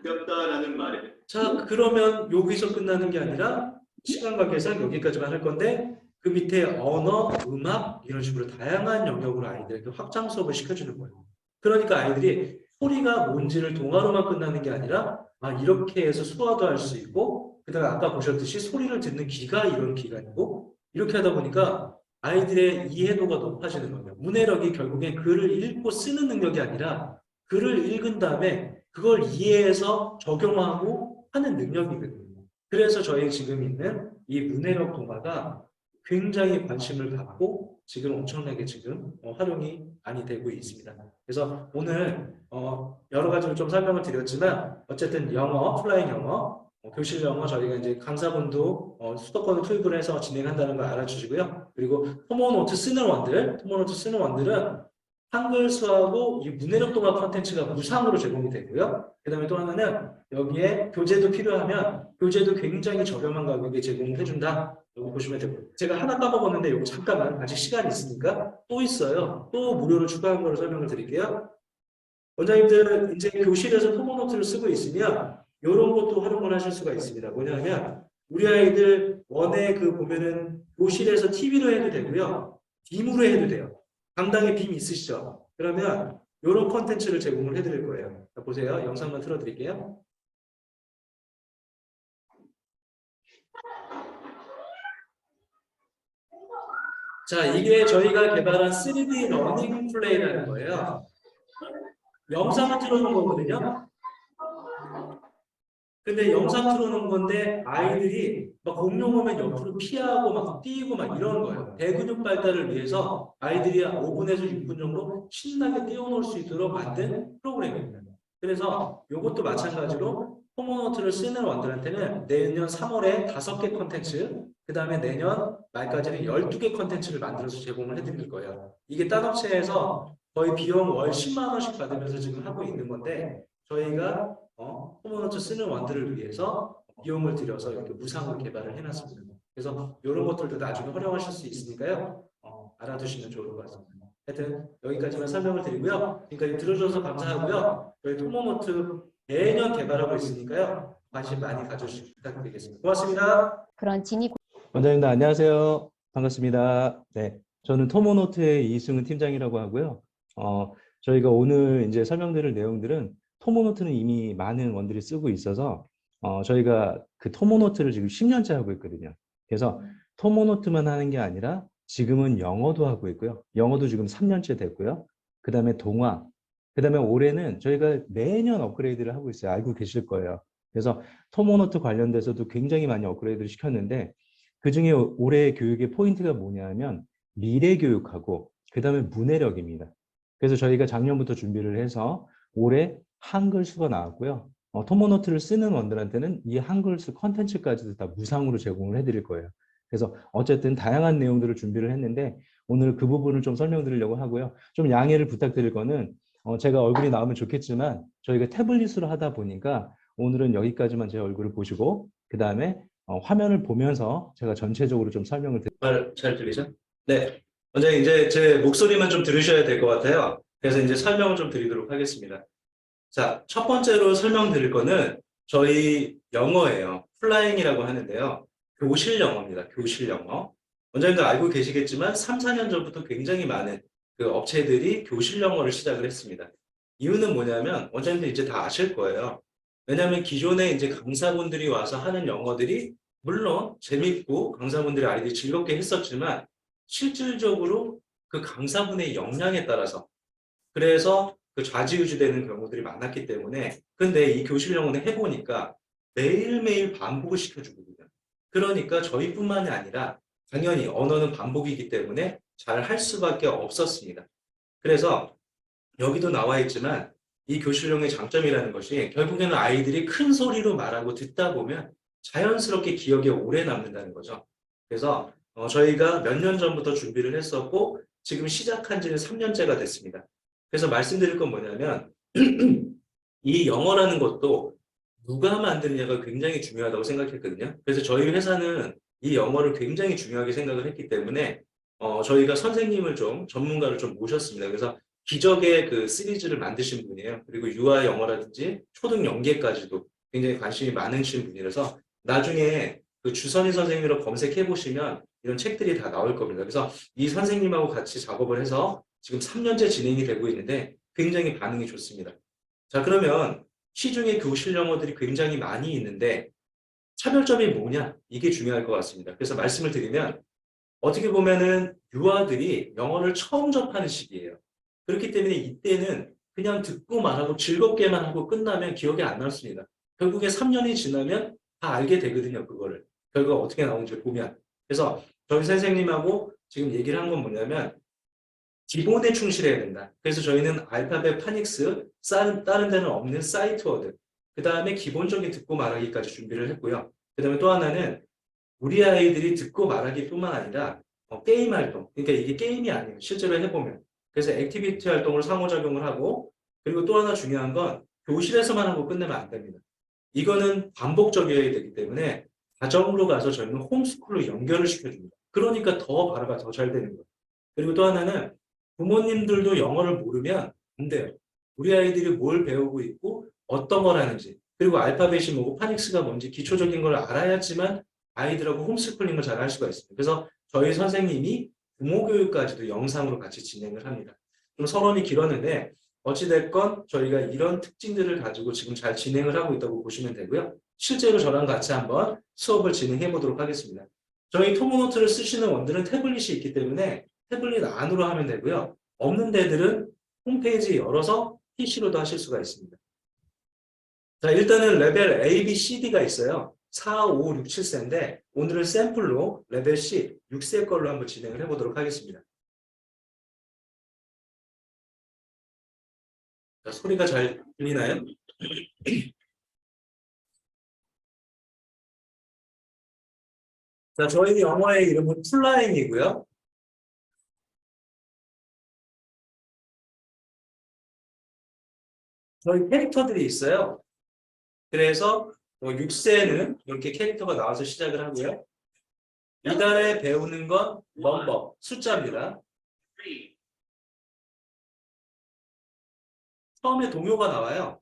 가볍다라는 말을. 자, 그러면 여기서 끝나는 게 아니라 시간 관계상 여기까지만 할 건데 그 밑에 언어, 음악 이런 식으로 다양한 영역으로 아이들에게 확장 수업을 시켜주는 거예요. 그러니까 아이들이 소리가 뭔지를 동화로만 끝나는 게 아니라 이렇게 해서 수화도 할 수 있고 그 다음에 아까 보셨듯이 소리를 듣는 귀가 이런 귀가 있고 이렇게 하다 보니까 아이들의 이해도가 높아지는 거예요. 문해력이 결국엔 글을 읽고 쓰는 능력이 아니라 글을 읽은 다음에 그걸 이해해서 적용하고 하는 능력이거든요. 그래서 저희 지금 있는 이 문해력 동화가 굉장히 관심을 갖고 지금 엄청나게 지금 활용이 많이 되고 있습니다. 그래서 오늘 여러 가지로 좀 설명을 드렸지만 어쨌든 영어, 플라잉 영어, 교실 영어 저희가 이제 강사분도 수도권을 투입을 해서 진행한다는 걸 알아주시고요. 그리고 토모노트 쓰는 원들은 한글 수하고 이 문해력 동화 콘텐츠가 무상으로 제공이 되고요. 그다음에 또 하나는 여기에 교재도 필요하면 교재도 굉장히 저렴한 가격에 제공을 해준다. 여기 보시면 되고요. 제가 하나 까먹었는데 이거 잠깐만 아직 시간이 있으니까 또 있어요. 또 무료로 추가한 거를 설명을 드릴게요. 원장님들 이제 교실에서 토모노트를 쓰고 있으면 이런 것도 활용을 하실 수가 있습니다. 뭐냐면 우리 아이들 원에 그 보면은 교실에서 TV로 해도 되고요. 빔으로 해도 돼요. 강당에 빔 있으시죠? 그러면 이런 콘텐츠를 제공을 해드릴 거예요. 자, 보세요. 영상만 틀어드릴게요. 자, 이게 저희가 개발한 3D 러닝 플레이라는 거예요. 영상을 틀어놓은 거거든요. 근데 영상 틀어놓은 건데 아이들이 막 공룡 오면 옆으로 피하고 막 뛰고 막 이런 거예요. 대근육 발달을 위해서 아이들이 5분에서 6분 정도 신나게 뛰어놀 수 있도록 만든 프로그램입니다. 그래서 이것도 마찬가지로 토모노트를 쓰는 원들한테는 내년 3월에 5개 컨텐츠, 그 다음에 내년 말까지는 12개 컨텐츠를 만들어서 제공을 해드릴 거예요. 이게 딴 업체에서 거의 비용 월 10만 원씩 받으면서 지금 하고 있는 건데 저희가 토모노트 쓰는 원들을 위해서 비용을 들여서 이렇게 무상으로 개발을 해놨습니다. 그래서 이런 것들도 나중에 활용하실 수 있으니까요. 알아두시면 좋을 것 같습니다. 하여튼 여기까지만 설명을 드리고요. 지금까지 들어주셔서 감사하고요. 저희 토모노트 매년 개발하고 있으니까요. 관심 많이 가져주시기 부탁드리겠습니다. 고맙습니다. 그런 진입 원장님들 안녕하세요. 반갑습니다. 네, 저는 토모노트의 이승은 팀장이라고 하고요. 저희가 오늘 이제 설명드릴 내용들은 토모노트는 이미 많은 원들이 쓰고 있어서 저희가 그 토모노트를 지금 10년째 하고 있거든요. 그래서 토모노트만 하는 게 아니라 지금은 영어도 하고 있고요. 영어도 지금 3년째 됐고요. 그 다음에 동화, 그 다음에 올해는 저희가 매년 업그레이드를 하고 있어요. 알고 계실 거예요. 그래서 토모노트 관련돼서도 굉장히 많이 업그레이드를 시켰는데 그중에 올해 교육의 포인트가 뭐냐면 미래 교육하고 그 다음에 문해력입니다. 그래서 저희가 작년부터 준비를 해서 올해 한글수가 나왔고요. 토모노트를 쓰는 원들한테는 이 한글수 컨텐츠까지도 다 무상으로 제공을 해드릴 거예요. 그래서 어쨌든 다양한 내용들을 준비를 했는데 오늘 그 부분을 좀 설명드리려고 하고요. 좀 양해를 부탁드릴 거는 제가 얼굴이 나오면 좋겠지만 저희가 태블릿으로 하다 보니까 오늘은 여기까지만 제 얼굴을 보시고 그 다음에 화면을 보면서 제가 전체적으로 좀 설명을 드릴게요. 잘 들리죠? 네. 원장님 이제 제 목소리만 좀 들으셔야 될 것 같아요. 그래서 이제 설명을 좀 드리도록 하겠습니다. 자, 첫 번째로 설명드릴 거는 저희 영어예요. 플라잉이라고 하는데요. 교실 영어입니다. 교실 영어. 원장님도 알고 계시겠지만 3, 4년 전부터 굉장히 많은 그 업체들이 교실 영어를 시작을 했습니다. 이유는 뭐냐면 원장님도 이제 다 아실 거예요. 왜냐하면 기존에 이제 강사분들이 와서 하는 영어들이 물론 재밌고 강사분들이 아이들이 즐겁게 했었지만 실질적으로 그 강사분의 역량에 따라서 그래서 그 좌지우지되는 경우들이 많았기 때문에 근데 이 교실 영어는 해보니까 매일매일 반복을 시켜주거든요. 그러니까 저희뿐만이 아니라 당연히 언어는 반복이기 때문에 잘 할 수밖에 없었습니다. 그래서 여기도 나와 있지만 이 교실용의 장점이라는 것이 결국에는 아이들이 큰 소리로 말하고 듣다 보면 자연스럽게 기억에 오래 남는다는 거죠. 그래서 저희가 몇 년 전부터 준비를 했었고 지금 시작한 지는 3년째가 됐습니다. 그래서 말씀드릴 건 뭐냐면 이 영어라는 것도 누가 만드느냐가 굉장히 중요하다고 생각했거든요. 그래서 저희 회사는 이 영어를 굉장히 중요하게 생각을 했기 때문에 저희가 선생님을 좀 전문가를 좀 모셨습니다. 그래서 기적의 그 시리즈를 만드신 분이에요. 그리고 유아 영어라든지 초등 영계까지도 굉장히 관심이 많으신 분이라서 나중에 그 주선희 선생님으로 검색해 보시면 이런 책들이 다 나올 겁니다. 그래서 이 선생님하고 같이 작업을 해서 지금 3년째 진행이 되고 있는데 굉장히 반응이 좋습니다. 자, 그러면 시중에 교실 영어들이 굉장히 많이 있는데 차별점이 뭐냐? 이게 중요할 것 같습니다. 그래서 말씀을 드리면 어떻게 보면은 유아들이 영어를 처음 접하는 시기예요. 그렇기 때문에 이때는 그냥 듣고 말하고 즐겁게만 하고 끝나면 기억이 안 남습니다. 결국에 3년이 지나면 다 알게 되거든요. 그거를. 결과가 어떻게 나오는지 보면. 그래서 저희 선생님하고 지금 얘기를 한 건 뭐냐면 기본에 충실해야 된다. 그래서 저희는 알파벳 파닉스, 다른 데는 없는 사이트워드, 그 다음에 기본적인 듣고 말하기까지 준비를 했고요. 그 다음에 또 하나는 우리 아이들이 듣고 말하기뿐만 아니라 게임 활동, 그러니까 이게 게임이 아니에요. 실제로 해보면. 그래서 액티비티 활동을 상호작용을 하고 그리고 또 하나 중요한 건 교실에서만 하고 끝내면 안 됩니다. 이거는 반복적이어야 되기 때문에 가정으로 가서 저희는 홈스쿨로 연결을 시켜줍니다. 그러니까 더 발화가 더 잘 되는 거예요. 그리고 또 하나는 부모님들도 영어를 모르면 안 돼요. 우리 아이들이 뭘 배우고 있고 어떤 걸 하는지 그리고 알파벳이 뭐고 파닉스가 뭔지 기초적인 걸 알아야지만 아이들하고 홈스쿨링을 잘 할 수가 있습니다. 그래서 저희 선생님이 부모 교육까지도 영상으로 같이 진행을 합니다. 좀 서론이 길었는데 어찌됐건 저희가 이런 특징들을 가지고 지금 잘 진행을 하고 있다고 보시면 되고요. 실제로 저랑 같이 한번 수업을 진행해 보도록 하겠습니다. 저희 토모노트를 쓰시는 원들은 태블릿이 있기 때문에 태블릿 안으로 하면 되고요. 없는 데들은 홈페이지 열어서 PC로도 하실 수가 있습니다. 자, 일단은 레벨 A, B, C, D가 있어요. 4, 5, 6, 7세인데 오늘은 샘플로 레벨 C, 6세 걸로 한번 진행을 해보도록 하겠습니다. 자, 소리가 잘 들리나요? 자, 저희 영어의 이름은 플라잉이고요. 저희 캐릭터들이 있어요. 그래서 6세는 이렇게 캐릭터가 나와서 시작을 하고요. 이달에 배우는 건 넘버, 숫자입니다. 처음에 동요가 나와요.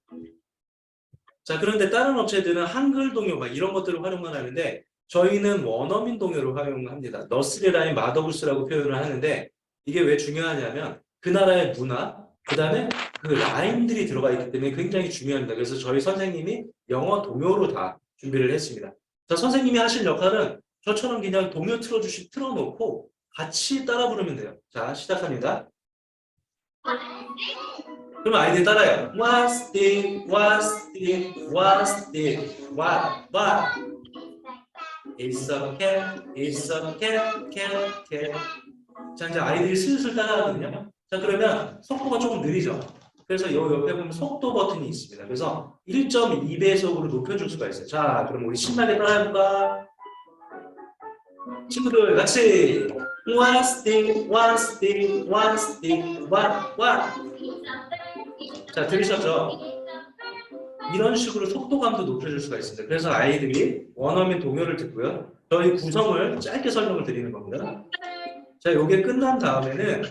자, 그런데 다른 업체들은 한글 동요 막 이런 것들을 활용을 하는데 저희는 원어민 동요를 활용합니다. 너스리 라인 마더구스라고 표현을 하는데 이게 왜 중요하냐면 그 나라의 문화, 그 다음에 그 라임들이 들어가 있기 때문에 굉장히 중요합니다. 그래서 저희 선생님이 영어 동요로 다 준비를 했습니다. 자, 선생님이 하실 역할은 저처럼 그냥 동요 틀어놓고 같이 따라 부르면 돼요. 자, 시작합니다. 그럼 아이들이 따라해요. What's this? What's this? What's this? What? It's a cat. It's a cat. Cat. Cat. 자, 이제 아이들이 슬슬 따라하거든요. 자, 그러면 속도가 조금 느리죠. 그래서 이 옆에 보면 속도 버튼이 있습니다. 그래서 1.2배속으로 높여줄 수가 있어요. 자, 그럼 우리 신나게 따라해볼까? 친구들 같이 What's this? What's this? What's this? What? 자, 들으셨죠? 이런 식으로 속도감도 높여줄 수가 있습니다. 그래서 아이들이 원어민 동요를 듣고요. 저희 구성을 짧게 설명을 드리는 겁니다. 자, 이게 끝난 다음에는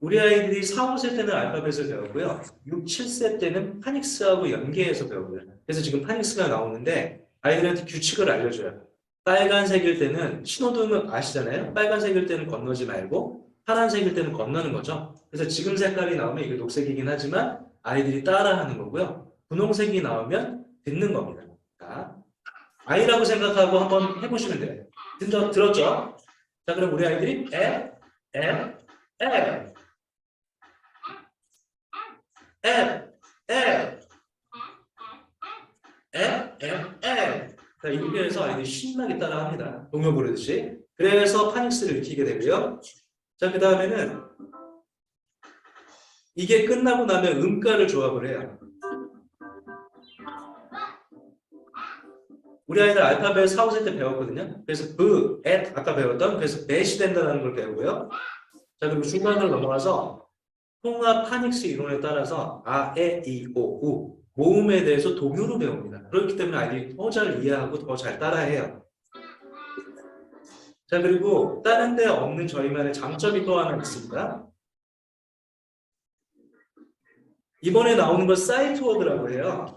우리 아이들이 4, 5세 때는 알파벳을 배웠고요. 6, 7세 때는 파닉스하고 연계해서 배웁니다. 그래서 지금 파닉스가 나오는데 아이들한테 규칙을 알려줘요. 빨간색일 때는 신호등은 아시잖아요. 빨간색일 때는 건너지 말고 파란색일 때는 건너는 거죠. 그래서 지금 색깔이 나오면 이게 녹색이긴 하지만 아이들이 따라하는 거고요. 분홍색이 나오면 듣는 겁니다. 자, 아이라고 생각하고 한번 해보시면 돼요. 들었죠? 자, 그럼 우리 아이들이 앱, 자, 이렇게 해서 아이들이 신나게 따라합니다. 동요 부르듯이. 그래서 파닉스를 익히게 되고요. 자, 그 다음에는 이게 끝나고 나면 음가를 조합을 해요. 우리 아이들 알파벳 4, 5세 때 배웠거든요. 그래서 브, 앳 아까 배웠던 그래서 뱃이 된다는 걸 배우고요. 자, 그리고 중간으로 넘어가서 통합 파닉스 이론에 따라서 아, 에, 이, 오, 우 모음에 대해서 동요로 배웁니다. 그렇기 때문에 아이들이 더 잘 이해하고 더 잘 따라해요. 자, 그리고 다른 데 없는 저희만의 장점이 또 하나 있습니다. 이번에 나오는 건 사이트워드라고 해요.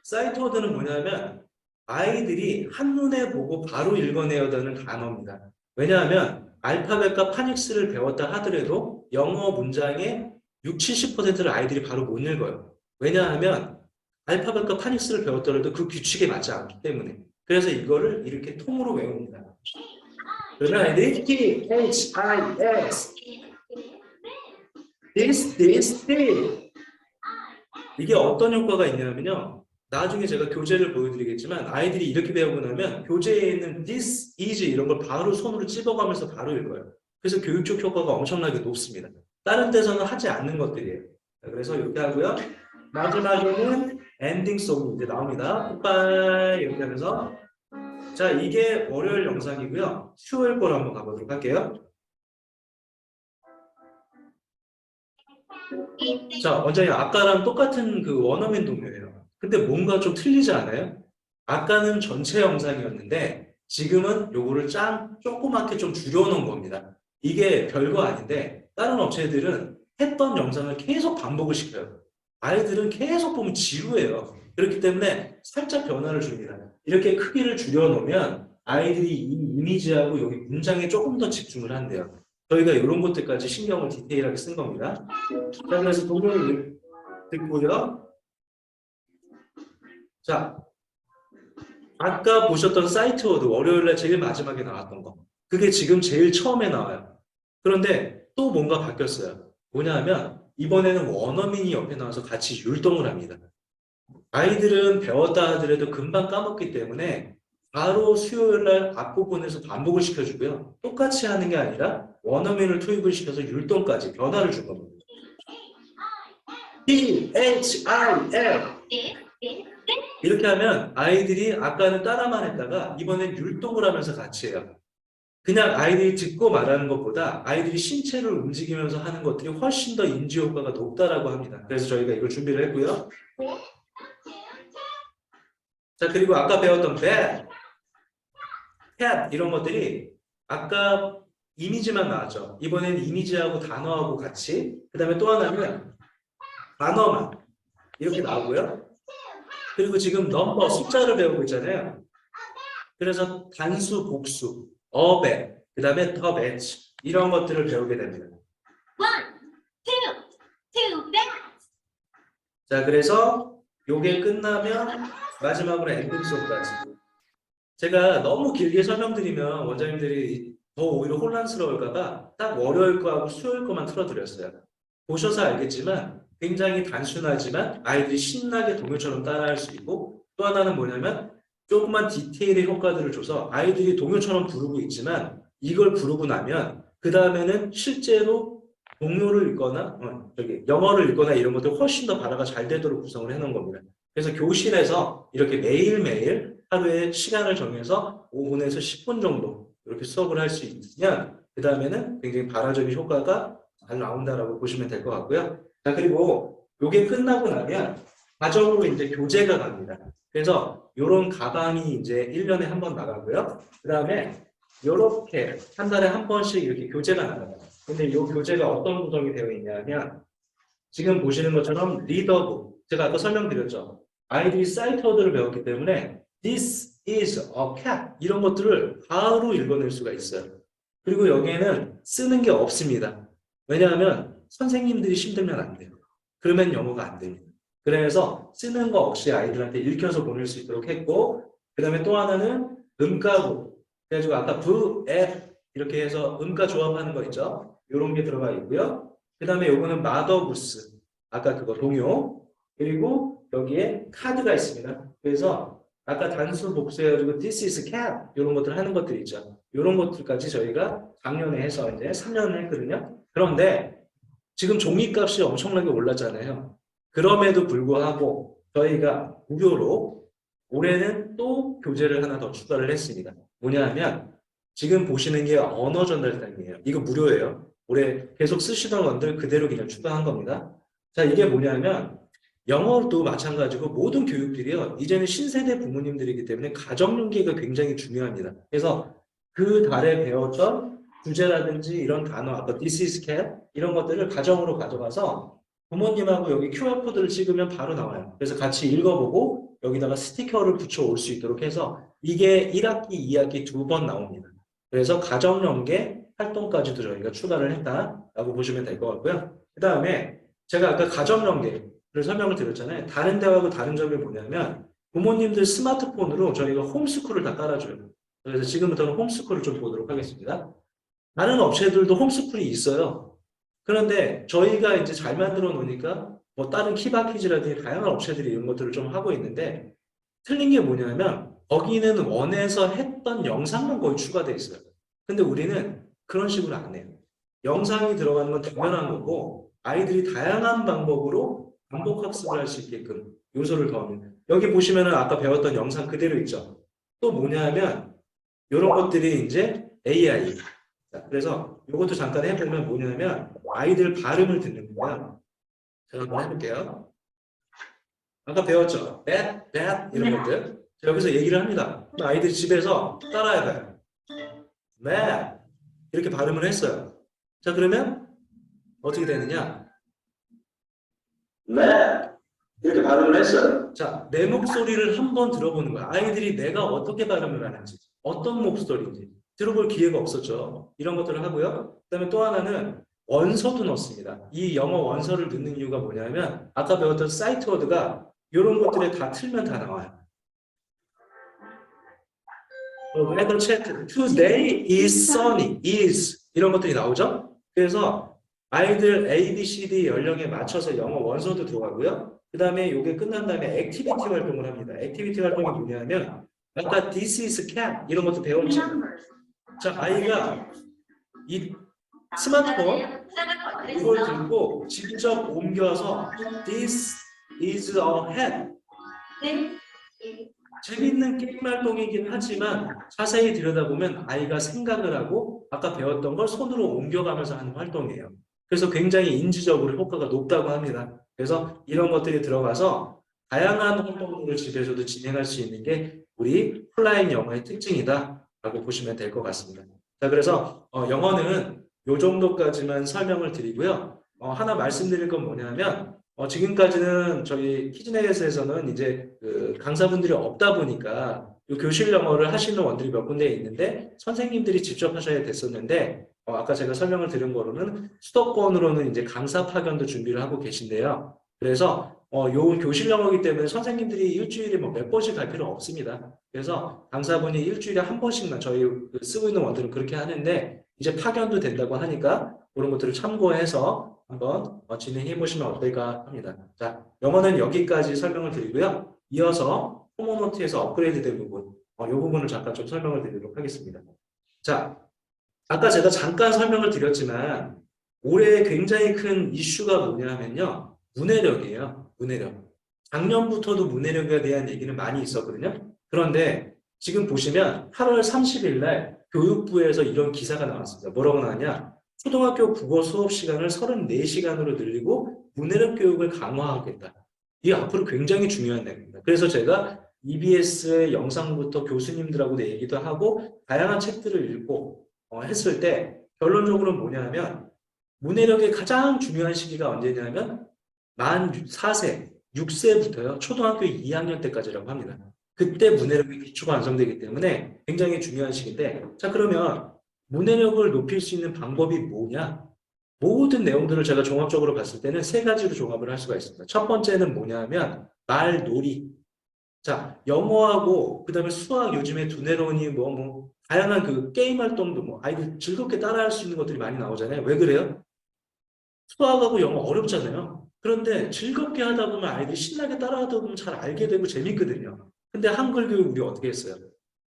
사이트워드는 뭐냐면 아이들이 한눈에 보고 바로 읽어내야 되는 단어입니다. 왜냐하면 알파벳과 파닉스를 배웠다 하더라도 영어 문장의 60, 70%를 아이들이 바로 못 읽어요. 왜냐하면 알파벳과 파닉스를 배웠더라도 그 규칙에 맞지 않기 때문에. 그래서 이거를 이렇게 통으로 외웁니다. 그러면 아이들이 T, H, I, S this 이게 어떤 효과가 있냐면요. 나중에 제가 교재를 보여드리겠지만 아이들이 이렇게 배우고 나면 교재에 있는 this, is 이런 걸 바로 손으로 찝어가면서 바로 읽어요. 그래서 교육적 효과가 엄청나게 높습니다. 다른 데서는 하지 않는 것들이에요. 그래서 이렇게 하고요. 마지막에는 엔딩송이 이제 나옵니다. 굿바이 이렇게 하면서 자, 이게 월요일 영상이고요. 수요일 거로 한번 가보도록 할게요. 자, 원장님 아까랑 똑같은 그 원어민 동료예요. 근데 뭔가 좀 틀리지 않아요? 아까는 전체 영상이었는데 지금은 요거를 조그맣게 좀 줄여놓은 겁니다. 이게 별거 아닌데 다른 업체들은 했던 영상을 계속 반복을 시켜요. 아이들은 계속 보면 지루해요. 그렇기 때문에 살짝 변화를 줍니다. 이렇게 크기를 줄여놓으면 아이들이 이 이미지하고 여기 문장에 조금 더 집중을 한대요. 저희가 이런 것들까지 신경을 디테일하게 쓴 겁니다. 자, 그래서 동요를 듣고요. 자, 아까 보셨던 사이트 워드 월요일날 제일 마지막에 나왔던 거. 그게 지금 제일 처음에 나와요. 그런데 또 뭔가 바뀌었어요. 뭐냐면 이번에는 원어민이 옆에 나와서 같이 율동을 합니다. 아이들은 배웠다 하더라도 금방 까먹기 때문에 바로 수요일날 앞부분에서 반복을 시켜주고요. 똑같이 하는 게 아니라 원어민을 투입을 시켜서 율동까지 변화를 준 겁니다. T-H-I-L 이렇게 하면 아이들이 아까는 따라만 했다가 이번엔 율동을 하면서 같이 해요. 그냥 아이들이 듣고 말하는 것보다 아이들이 신체를 움직이면서 하는 것들이 훨씬 더 인지 효과가 높다라고 합니다. 그래서 저희가 이걸 준비를 했고요. 자, 그리고 아까 배웠던 bat, cat 이런 것들이 아까 이미지만 나왔죠. 이번엔 이미지하고 단어하고 같이, 그 다음에 또 하나는 단어만 이렇게 나오고요. 그리고 지금 넘버 숫자를 배우고 있잖아요. 그래서 단수, 복수, 어배, 그 다음에 더 배치 이런 것들을 배우게 됩니다. two bats. 자, 그래서 요게 끝나면 마지막으로 엔딩송까지. 제가 너무 길게 설명드리면 원장님들이 더 오히려 혼란스러울까봐 딱 월요일 거하고 수요일 거만 틀어드렸어요. 보셔서 알겠지만 굉장히 단순하지만 아이들이 신나게 동요처럼 따라할 수 있고, 또 하나는 뭐냐면 조그만 디테일의 효과들을 줘서 아이들이 동요처럼 부르고 있지만 이걸 부르고 나면 그 다음에는 실제로 동요를 읽거나 영어를 읽거나 이런 것들 훨씬 더 발화가 잘 되도록 구성을 해놓은 겁니다. 그래서 교실에서 이렇게 매일매일 하루에 시간을 정해서 5분에서 10분 정도 이렇게 수업을 할 수 있으면 그 다음에는 굉장히 발화적인 효과가 잘 나온다라고 보시면 될 것 같고요. 자, 그리고 이게 끝나고 나면 과정으로 이제 교재가 갑니다. 그래서 이런 가방이 이제 1년에 한 번 나가고요. 그 다음에 이렇게 한 달에 한 번씩 이렇게 교재가 나가요. 근데 이 교재가 어떤 구성이 되어 있냐면 지금 보시는 것처럼 리더북, 제가 아까 설명드렸죠. 아이들이 사이트 워드를 배웠기 때문에 This is a cat 이런 것들을 바로 읽어낼 수가 있어요. 그리고 여기에는 쓰는 게 없습니다. 왜냐하면 선생님들이 힘들면 안 돼요. 그러면 영어가 안 됩니다. 그래서 쓰는 거 없이 아이들한테 읽혀서 보낼 수 있도록 했고, 그 다음에 또 하나는 음가부. 그래가지고 아까 V, F 이렇게 해서 음가 조합하는 거 있죠. 이런 게 들어가 있고요. 그 다음에 요거는 마더부스. 아까 그거 동요. 그리고 여기에 카드가 있습니다. 그래서 아까 단수 복수해가지고 this is cat 이런 것들 하는 것들 있죠. 이런 것들까지 저희가 작년에 해서 이제 3년을 했거든요. 그런데 지금 종이값이 엄청나게 올랐잖아요. 그럼에도 불구하고 저희가 무료로 올해는 또 교재를 하나 더 추가를 했습니다. 뭐냐 하면 지금 보시는 게 언어 전달단이에요. 이거 무료예요. 올해 계속 쓰시던 건들 그대로 그냥 추가한 겁니다. 자, 이게 뭐냐면 영어도 마찬가지고 모든 교육들이요. 이제는 신세대 부모님들이기 때문에 가정용기가 굉장히 중요합니다. 그래서 그 달에 배웠던 주제라든지 이런 단어, 아까 this is cat 이런 것들을 가정으로 가져가서 부모님하고 여기 QR코드를 찍으면 바로 나와요. 그래서 같이 읽어보고 여기다가 스티커를 붙여 올 수 있도록 해서 이게 1학기, 2학기 두 번 나옵니다. 그래서 가정연계 활동까지도 저희가 추가를 했다라고 보시면 될 것 같고요. 그 다음에 제가 아까 가정연계를 설명을 드렸잖아요. 다른 데하고 다른 점이 뭐냐면 부모님들 스마트폰으로 저희가 홈스쿨을 다 깔아줘요. 그래서 지금부터는 홈스쿨을 좀 보도록 하겠습니다. 다른 업체들도 홈스쿨이 있어요. 그런데 저희가 이제 잘 만들어 놓으니까 뭐 다른 키바키즈라든지 다양한 업체들이 이런 것들을 좀 하고 있는데 틀린 게 뭐냐면 거기는 원에서 했던 영상만 거의 추가되어 있어요. 근데 우리는 그런 식으로 안 해요. 영상이 들어가는 건 당연한 거고 아이들이 다양한 방법으로 반복 학습을 할 수 있게끔 요소를 더합니다. 여기 보시면은 아까 배웠던 영상 그대로 있죠. 또 뭐냐면 이런 것들이 이제 AI. 자, 그래서 이것도 잠깐 해보면 뭐냐면 아이들 발음을 듣는 거야. 제가 한번 해볼게요. 아까 배웠죠? that 이런 것들. 자, 여기서 얘기를 합니다. 아이들이 집에서 따라해봐요. that 이렇게 발음을 했어요. 자, 그러면 어떻게 되느냐? that 이렇게 발음을 했어요. 자, 내 목소리를 한번 들어보는 거야. 아이들이 내가 어떻게 발음을 하는지, 어떤 목소리인지 들어볼 기회가 없었죠. 이런 것들을 하고요. 그다음에 또 하나는 원서도 넣습니다. 이 영어 원서를 넣는 이유가 뭐냐면 아까 배웠던 사이트 워드가 이런 것들에 다 틀면 다 나와요. weather chat, today is sunny, is 이런 것들이 나오죠. 그래서 아이들 A, B, C, D 연령에 맞춰서 영어 원서도 들어가고요. 그 다음에 이게 끝난 다음에 액티비티 활동을 합니다. 액티비티 활동이 뭐냐면 아까 this is cat 이런 것도 배웠죠. 자, 아이가 이 스마트폰 이걸 들고 직접 옮겨서 this is a hat 재밌는 게임 활동이긴 하지만 자세히 들여다보면 아이가 생각을 하고 아까 배웠던 걸 손으로 옮겨가면서 하는 활동이에요. 그래서 굉장히 인지적으로 효과가 높다고 합니다. 그래서 이런 것들이 들어가서 다양한 활동들을 집에서도 진행할 수 있는 게 우리 플라잉 영어의 특징이다 라고 보시면 될 것 같습니다. 자, 그래서 영어는 이 정도까지만 설명을 드리고요. 하나 말씀드릴 건 뭐냐면 지금까지는 저희 키즈넷에서는 이제 그 강사분들이 없다 보니까 이 교실 영어를 하시는 원들이 몇 군데 있는데 선생님들이 직접 하셔야 됐었는데 아까 제가 설명을 드린 거로는 수도권으로는 이제 강사 파견도 준비를 하고 계신데요. 그래서 요 교실 영어이기 때문에 선생님들이 일주일에 뭐 몇 번씩 갈 필요 없습니다. 그래서 강사분이 일주일에 한 번씩만 저희 쓰고 있는 원들은 그렇게 하는데 이제 파견도 된다고 하니까 그런 것들을 참고해서 한번 진행해 보시면 어떨까 합니다. 자, 영어는 여기까지 설명을 드리고요. 이어서 토모노트에서 업그레이드된 부분, 이 부분을 잠깐 좀 설명을 드리도록 하겠습니다. 자, 아까 제가 잠깐 설명을 드렸지만 올해 굉장히 큰 이슈가 뭐냐면요. 문해력이에요. 문해력. 작년부터도 문해력에 대한 얘기는 많이 있었거든요. 그런데 지금 보시면 8월 30일 날 교육부에서 이런 기사가 나왔습니다. 뭐라고 나왔냐? 초등학교 국어 수업 시간을 34시간으로 늘리고 문해력 교육을 강화하겠다. 이게 앞으로 굉장히 중요한 내용입니다. 그래서 제가 EBS의 영상부터 교수님들하고도 얘기도 하고 다양한 책들을 읽고 했을 때 결론적으로 뭐냐면 문해력의 가장 중요한 시기가 언제냐면 만 4세, 6세부터요. 초등학교 2학년 때까지라고 합니다. 그때 문해력의 기초가 완성되기 때문에 굉장히 중요한 시기인데 자, 그러면 문해력을 높일 수 있는 방법이 뭐냐? 모든 내용들을 제가 종합적으로 봤을 때는 세 가지로 종합을 할 수가 있습니다. 첫 번째는 뭐냐면 말놀이. 자, 영어하고 그다음에 수학 요즘에 두뇌론이 뭐 다양한 그 게임 활동도 뭐 아이들 즐겁게 따라할 수 있는 것들이 많이 나오잖아요. 왜 그래요? 수학하고 영어 어렵잖아요. 그런데 즐겁게 하다 보면 아이들이 신나게 따라하다 보면 잘 알게 되고 재밌거든요. 근데 한글 교육 우리 어떻게 했어요?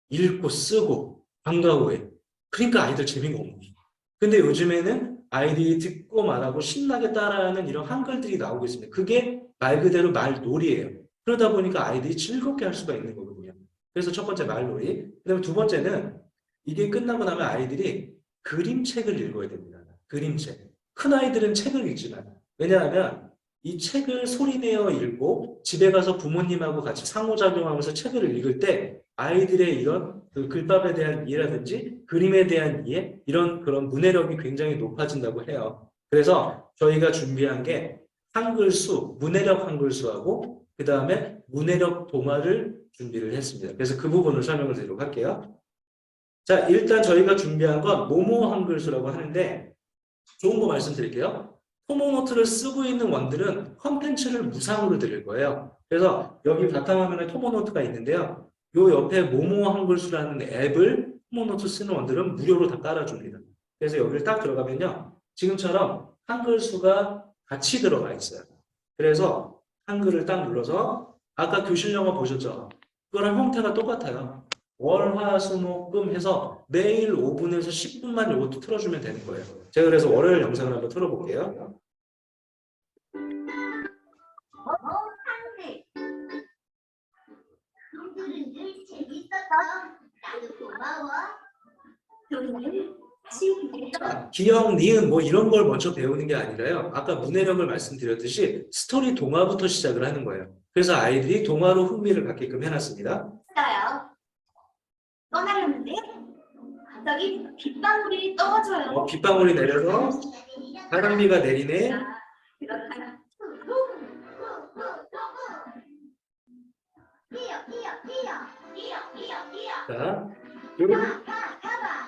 읽고 쓰고 방과 후에. 그러니까 아이들 재미가 없는 거예요. 근데 요즘에는 아이들이 듣고 말하고 신나게 따라하는 이런 한글들이 나오고 있습니다. 그게 말 그대로 말놀이예요. 그러다 보니까 아이들이 즐겁게 할 수가 있는 거거든요. 그래서 첫 번째 말놀이. 그다음에 두 번째는 이게 끝나고 나면 아이들이 그림책을 읽어야 됩니다. 그림책. 큰 아이들은 책을 읽지만 왜냐하면 이 책을 소리내어 읽고 집에 가서 부모님하고 같이 상호작용하면서 책을 읽을 때 아이들의 이런 그 글밥에 대한 이해라든지 그림에 대한 이해 이런 그런 문해력이 굉장히 높아진다고 해요. 그래서 저희가 준비한 게 한글수, 문해력 한글수하고 그 다음에 문해력 동화를 준비를 했습니다. 그래서 그 부분을 설명을 드리도록 할게요. 자, 일단 저희가 준비한 건 모모 한글수라고 하는데 좋은 거 말씀드릴게요. 토모노트를 쓰고 있는 원들은 컨텐츠를 무상으로 드릴 거예요. 그래서 여기 바탕화면에 토모노트가 있는데요. 요 옆에 모모 한글수라는 앱을 토모노트 쓰는 원들은 무료로 다 깔아줍니다. 그래서 여기를 딱 들어가면요. 지금처럼 한글수가 같이 들어가 있어요. 그래서 한글을 딱 눌러서 아까 교실 영어 보셨죠? 그거랑 형태가 똑같아요. 월, 화, 수, 목, 금 해서 매일 5분에서 10분만 이것도 틀어주면 되는 거예요. 제가 그래서 월요일 영상을 한번 틀어볼게요. 한글. 동물은 늘 재밌었어. 나도 고마워. 동물 치우기. 기억, 니은 뭐 이런 걸 먼저 배우는 게 아니라요. 아까 문해력을 말씀드렸듯이 스토리 동화부터 시작을 하는 거예요. 그래서 아이들이 동화로 흥미를 갖게끔 해놨습니다. 했어요. 떠나려는데 갑자기 빗방울이 떨어져요. 빗방울이 내려서 바람비가 내리네. 그렇다면 자, 요렇게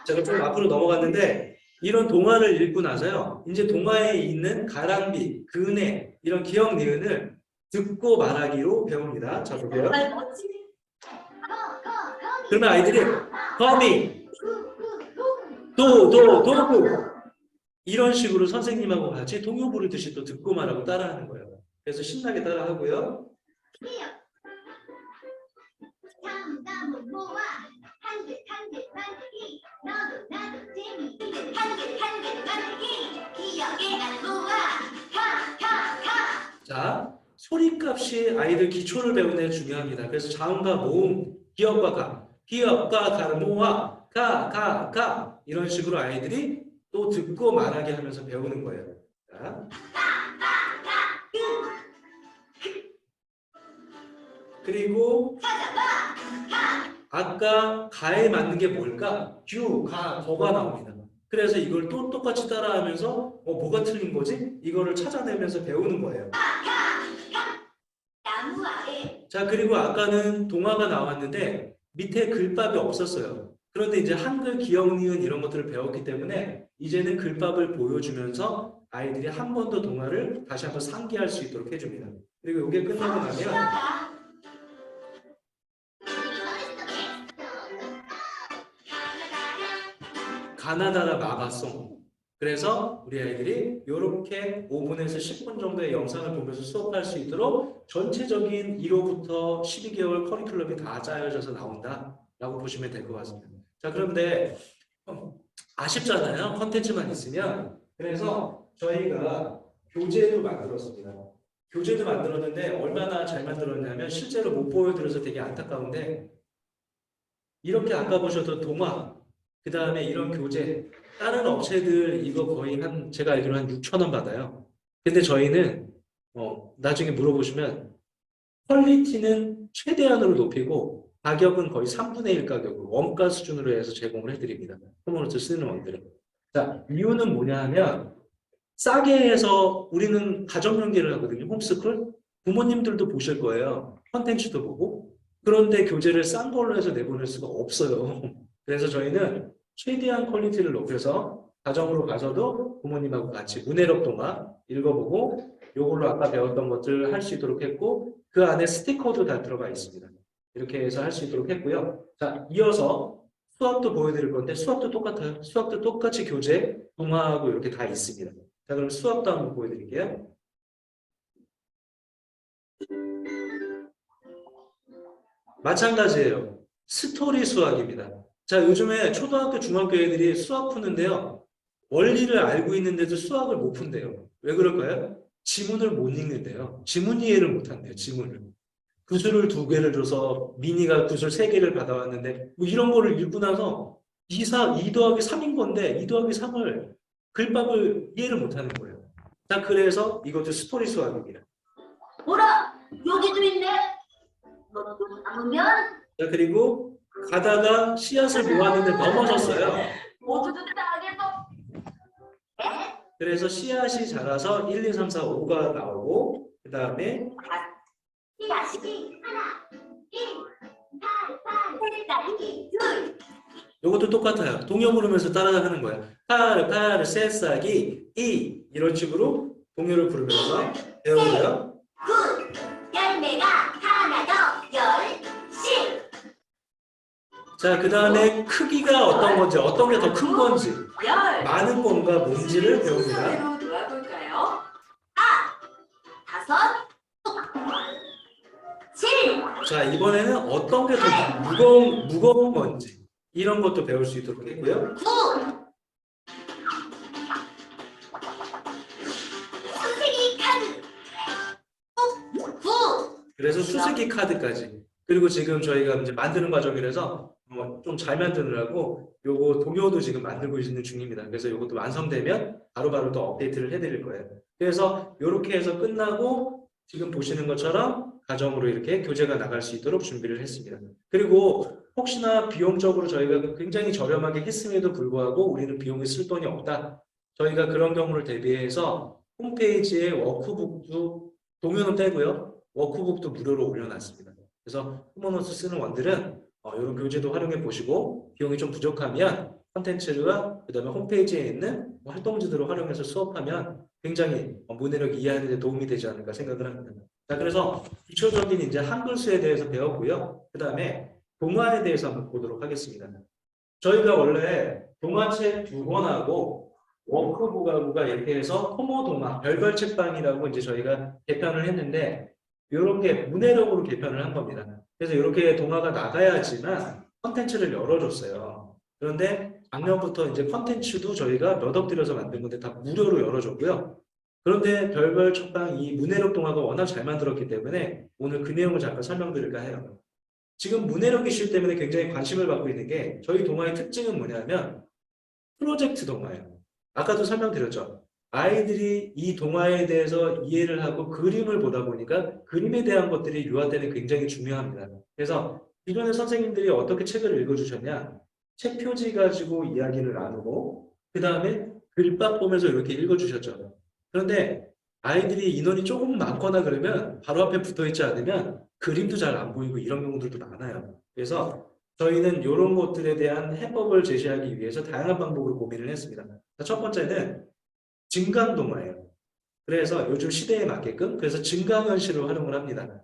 제가 좀 앞으로 넘어갔는데 이런 동화를 읽고 나서요. 이제 동화에 있는 가랑비, 그네 이런 기억 니은을 듣고 말하기로 배웁니다. 자, 보세요. 정말 멋지네. 그러면 아이들이 거미, 도구 이런 식으로 선생님하고 같이 동요 부르듯이 또 듣고 말하고 따라하는 거예요. 그래서 신나게 따라하고요. 장담은 모아 한글 만들기 너도 재미 한글 만들기 기억에 안 모아 가 자, 소리값이 아이들 기초를 배우는 데 중요합니다. 그래서 자음과 모음, 기억과 가를 모아 가 이런 식으로 아이들이 또 듣고 말하게 하면서 배우는 거예요. 자. 그리고 아까 가에 맞는 게 뭘까? 거가 나옵니다. 그래서 이걸 또 똑같이 따라하면서 뭐가 틀린 거지? 이거를 찾아내면서 배우는 거예요. 나무 아래 자, 그리고 아까는 동화가 나왔는데 밑에 글밥이 없었어요. 그런데 이제 한글 기억 니은 이런 것들을 배웠기 때문에 이제는 글밥을 보여주면서 아이들이 한 번 더 동화를 다시 한번 상기할 수 있도록 해줍니다. 그리고 이게 끝나고 나면 가나다라 마가송. 그래서 우리 아이들이 이렇게 5분에서 10분 정도의 영상을 보면서 수업할 수 있도록 전체적인 1호부터 12개월 커리큘럼이 다 짜여져서 나온다라고 보시면 될 것 같습니다. 자, 그런데 아쉽잖아요. 컨텐츠만 있으면. 그래서 저희가 교재도 만들었습니다. 교재도 만들었는데 얼마나 잘 만들었냐면 실제로 못 보여드려서 되게 안타까운데 이렇게 아까 보셨던 동화 그 다음에 이런 교재 다른 업체들 이거 거의 제가 알기로 한 6,000원 받아요. 근데 저희는 나중에 물어보시면 퀄리티는 최대한으로 높이고 가격은 거의 3분의 1 가격으로 원가 수준으로 해서 제공을 해드립니다. 토모노트 쓰는 원들은. 자, 이유는 뭐냐 하면 싸게 해서 우리는 가정 연계를 하거든요. 홈스쿨. 부모님들도 보실 거예요. 컨텐츠도 보고. 그런데 교재를 싼 걸로 해서 내보낼 수가 없어요. 그래서 저희는 최대한 퀄리티를 높여서 가정으로 가서도 부모님하고 같이 문해력 동화 읽어보고 요걸로 아까 배웠던 것들 할 수 있도록 했고 그 안에 스티커도 다 들어가 있습니다. 이렇게 해서 할 수 있도록 했고요. 자, 이어서 수학도 보여드릴 건데 수학도 똑같아요. 수학도 똑같이 교재, 동화하고 이렇게 다 있습니다. 자, 그럼 수학도 한번 보여드릴게요. 마찬가지예요. 스토리 수학입니다. 자, 요즘에 초등학교, 중학교 애들이 수학 푸는데요. 원리를 알고 있는데도 수학을 못 푼대요. 왜 그럴까요? 지문을 못 읽는데요. 지문 이해를 못 한대요. 지문을. 구슬을 2개를 줘서 미니가 구슬 3개를 받아왔는데 뭐 이런 거를 읽고 나서 2 더하기 3인 건데 2 더하기 3을 글밥을 이해를 못 하는 거예요. 자, 그래서 이것도 스토리 수학입니다. 뭐라 여기도 있네. 너도 남으면 자, 그리고 가다가 씨앗을 모았는데 넘어졌어요. 모두들 따겠어. 그래서 씨앗이 자라서 1, 2, 3, 4, 5가 나오고 그 다음에 야식이 하나, 1, 8, 2, 2. 이것도 똑같아요. 동요 부르면서 따라하는 거예요. 파르 새싹이 이 이런 식으로 동요를 부르면서 배우고요. 9. 열매가 하나 더, 10. 자, 그 다음에 크기가 어떤 건지 어떤 게 더 큰 건지 열. 많은 건가 뭔지를 배웁니다. 순서대로 놓아볼까요? 5, 7. 자, 이번에는 어떤 게 더 무거운 건지 이런 것도 배울 수 있도록 했고요. 9. 수세기 카드. 9. 그래서 수세기 카드까지 그리고 지금 저희가 이제 만드는 과정이라서 좀 잘 만드느라고 요거 동요도 지금 만들고 있는 중입니다. 그래서 요것도 완성되면 바로바로 또 업데이트를 해드릴 거예요. 그래서 이렇게 해서 끝나고 지금 보시는 것처럼 가정으로 이렇게 교재가 나갈 수 있도록 준비를 했습니다. 그리고 혹시나 비용적으로 저희가 굉장히 저렴하게 했음에도 불구하고 우리는 비용이 쓸 돈이 없다. 저희가 그런 경우를 대비해서 홈페이지에 워크북도 동요는 빼고요. 워크북도 무료로 올려놨습니다. 그래서 토모노트 쓰는 원들은 이런 교재도 활용해 보시고 비용이 좀 부족하면 컨텐츠와 그다음에 홈페이지에 있는 활동지들을 활용해서 수업하면 굉장히 문해력 이해하는 데 도움이 되지 않을까 생각을 합니다. 자, 그래서 기초적인 이제 한글수에 대해서 배웠고요. 그다음에 동화에 대해서 한번 보도록 하겠습니다. 저희가 원래 동화책 2권하고 워크북하고가 이렇게 해서 토모 동화 별별 책방이라고 이제 저희가 개편을 했는데 이렇게 문해력으로 개편을 한 겁니다. 그래서 이렇게 동화가 나가야지만 컨텐츠를 열어줬어요. 그런데 작년부터 이제 컨텐츠도 저희가 몇 억 들여서 만든 건데 다 무료로 열어줬고요. 그런데 별별 책방 이 문해력 동화가 워낙 잘 만들었기 때문에 오늘 그 내용을 잠깐 설명드릴까 해요. 지금 문해력 이슈 때문에 굉장히 관심을 받고 있는 게 저희 동화의 특징은 뭐냐면 프로젝트 동화예요. 아까도 설명드렸죠. 아이들이 이 동화에 대해서 이해를 하고 그림을 보다 보니까 그림에 대한 것들이 유아 때는 굉장히 중요합니다. 그래서 기존의 선생님들이 어떻게 책을 읽어주셨냐? 책 표지 가지고 이야기를 나누고 그 다음에 글밥 보면서 이렇게 읽어주셨죠. 그런데 아이들이 인원이 조금 많거나 그러면 바로 앞에 붙어있지 않으면 그림도 잘 안 보이고 이런 경우들도 많아요. 그래서 저희는 이런 것들에 대한 해법을 제시하기 위해서 다양한 방법으로 고민을 했습니다. 첫 번째는 증강동화예요. 그래서 요즘 시대에 맞게끔 그래서 증강현실을 활용을 합니다.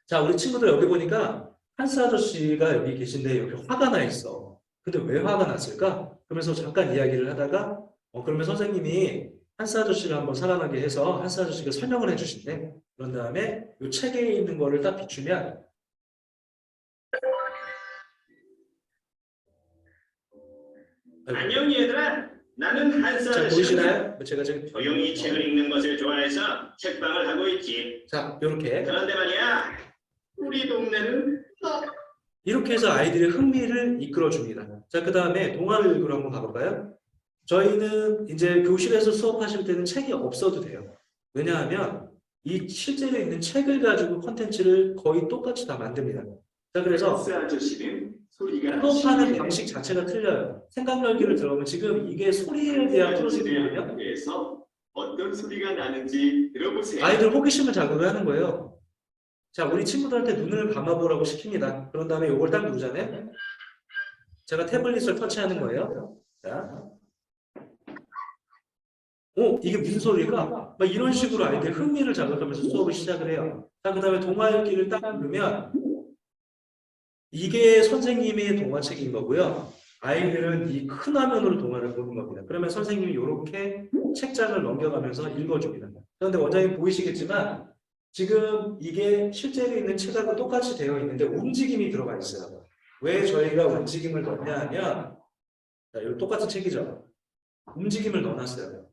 자, 우리 친구들 여기 보니까 한스 아저씨가 여기 계신데 여기 화가 나 있어. 근데 왜 화가 났을까? 그러면서 잠깐 이야기를 하다가 그러면 선생님이 한스 아저씨를 한번 살아나게 해서 한스 아저씨가 설명을 해주신대. 그런 다음에 이 책에 있는 거를 딱 비추면 안녕 얘들아. 나는 한스 자, 아저씨다. 보이시나요? 제가 지금 조용히 책을 읽는 것을 좋아해서 책방을 하고 있지. 자, 이렇게 그런데 말이야, 우리 동네는 이렇게 해서 아이들의 흥미를 이끌어줍니다. 자, 그 다음에 동화를 읽으러 한번 가볼까요? 저희는 이제 교실에서 수업하실 때는 책이 없어도 돼요. 왜냐하면 이 실제로 있는 책을 가지고 콘텐츠를 거의 똑같이 다 만듭니다. 자, 그래서 한스 아저씨는 소리가 수업하는 방식 자체가 틀려요. 생각 열기를 들어보면 지금 이게 소리에 대한 프로젝트거든요. 그래서 어떤 소리가 나는지 들어보세요. 아이들 호기심을 자극을 하는 거예요. 자, 우리 친구들한테 눈을 감아보라고 시킵니다. 그런 다음에 이걸 딱 누르잖아요. 제가 태블릿을 터치하는 거예요. 자, 이게 무슨 소리일까? 막 이런 식으로 아이들 흥미를 자극하면서 수업을 시작을 해요. 자, 그 다음에 동화 읽기를 딱 누르면 이게 선생님의 동화책인 거고요. 아이들은 이 큰 화면으로 동화를 보는 겁니다. 그러면 선생님이 이렇게 책장을 넘겨가면서 읽어줍니다. 그런데 원장님 보이시겠지만 지금 이게 실제로 있는 책하고 똑같이 되어 있는데 움직임이 들어가 있어요. 왜 저희가 움직임을 넣냐 하면 자, 이거 똑같은 책이죠. 움직임을 넣어놨어요.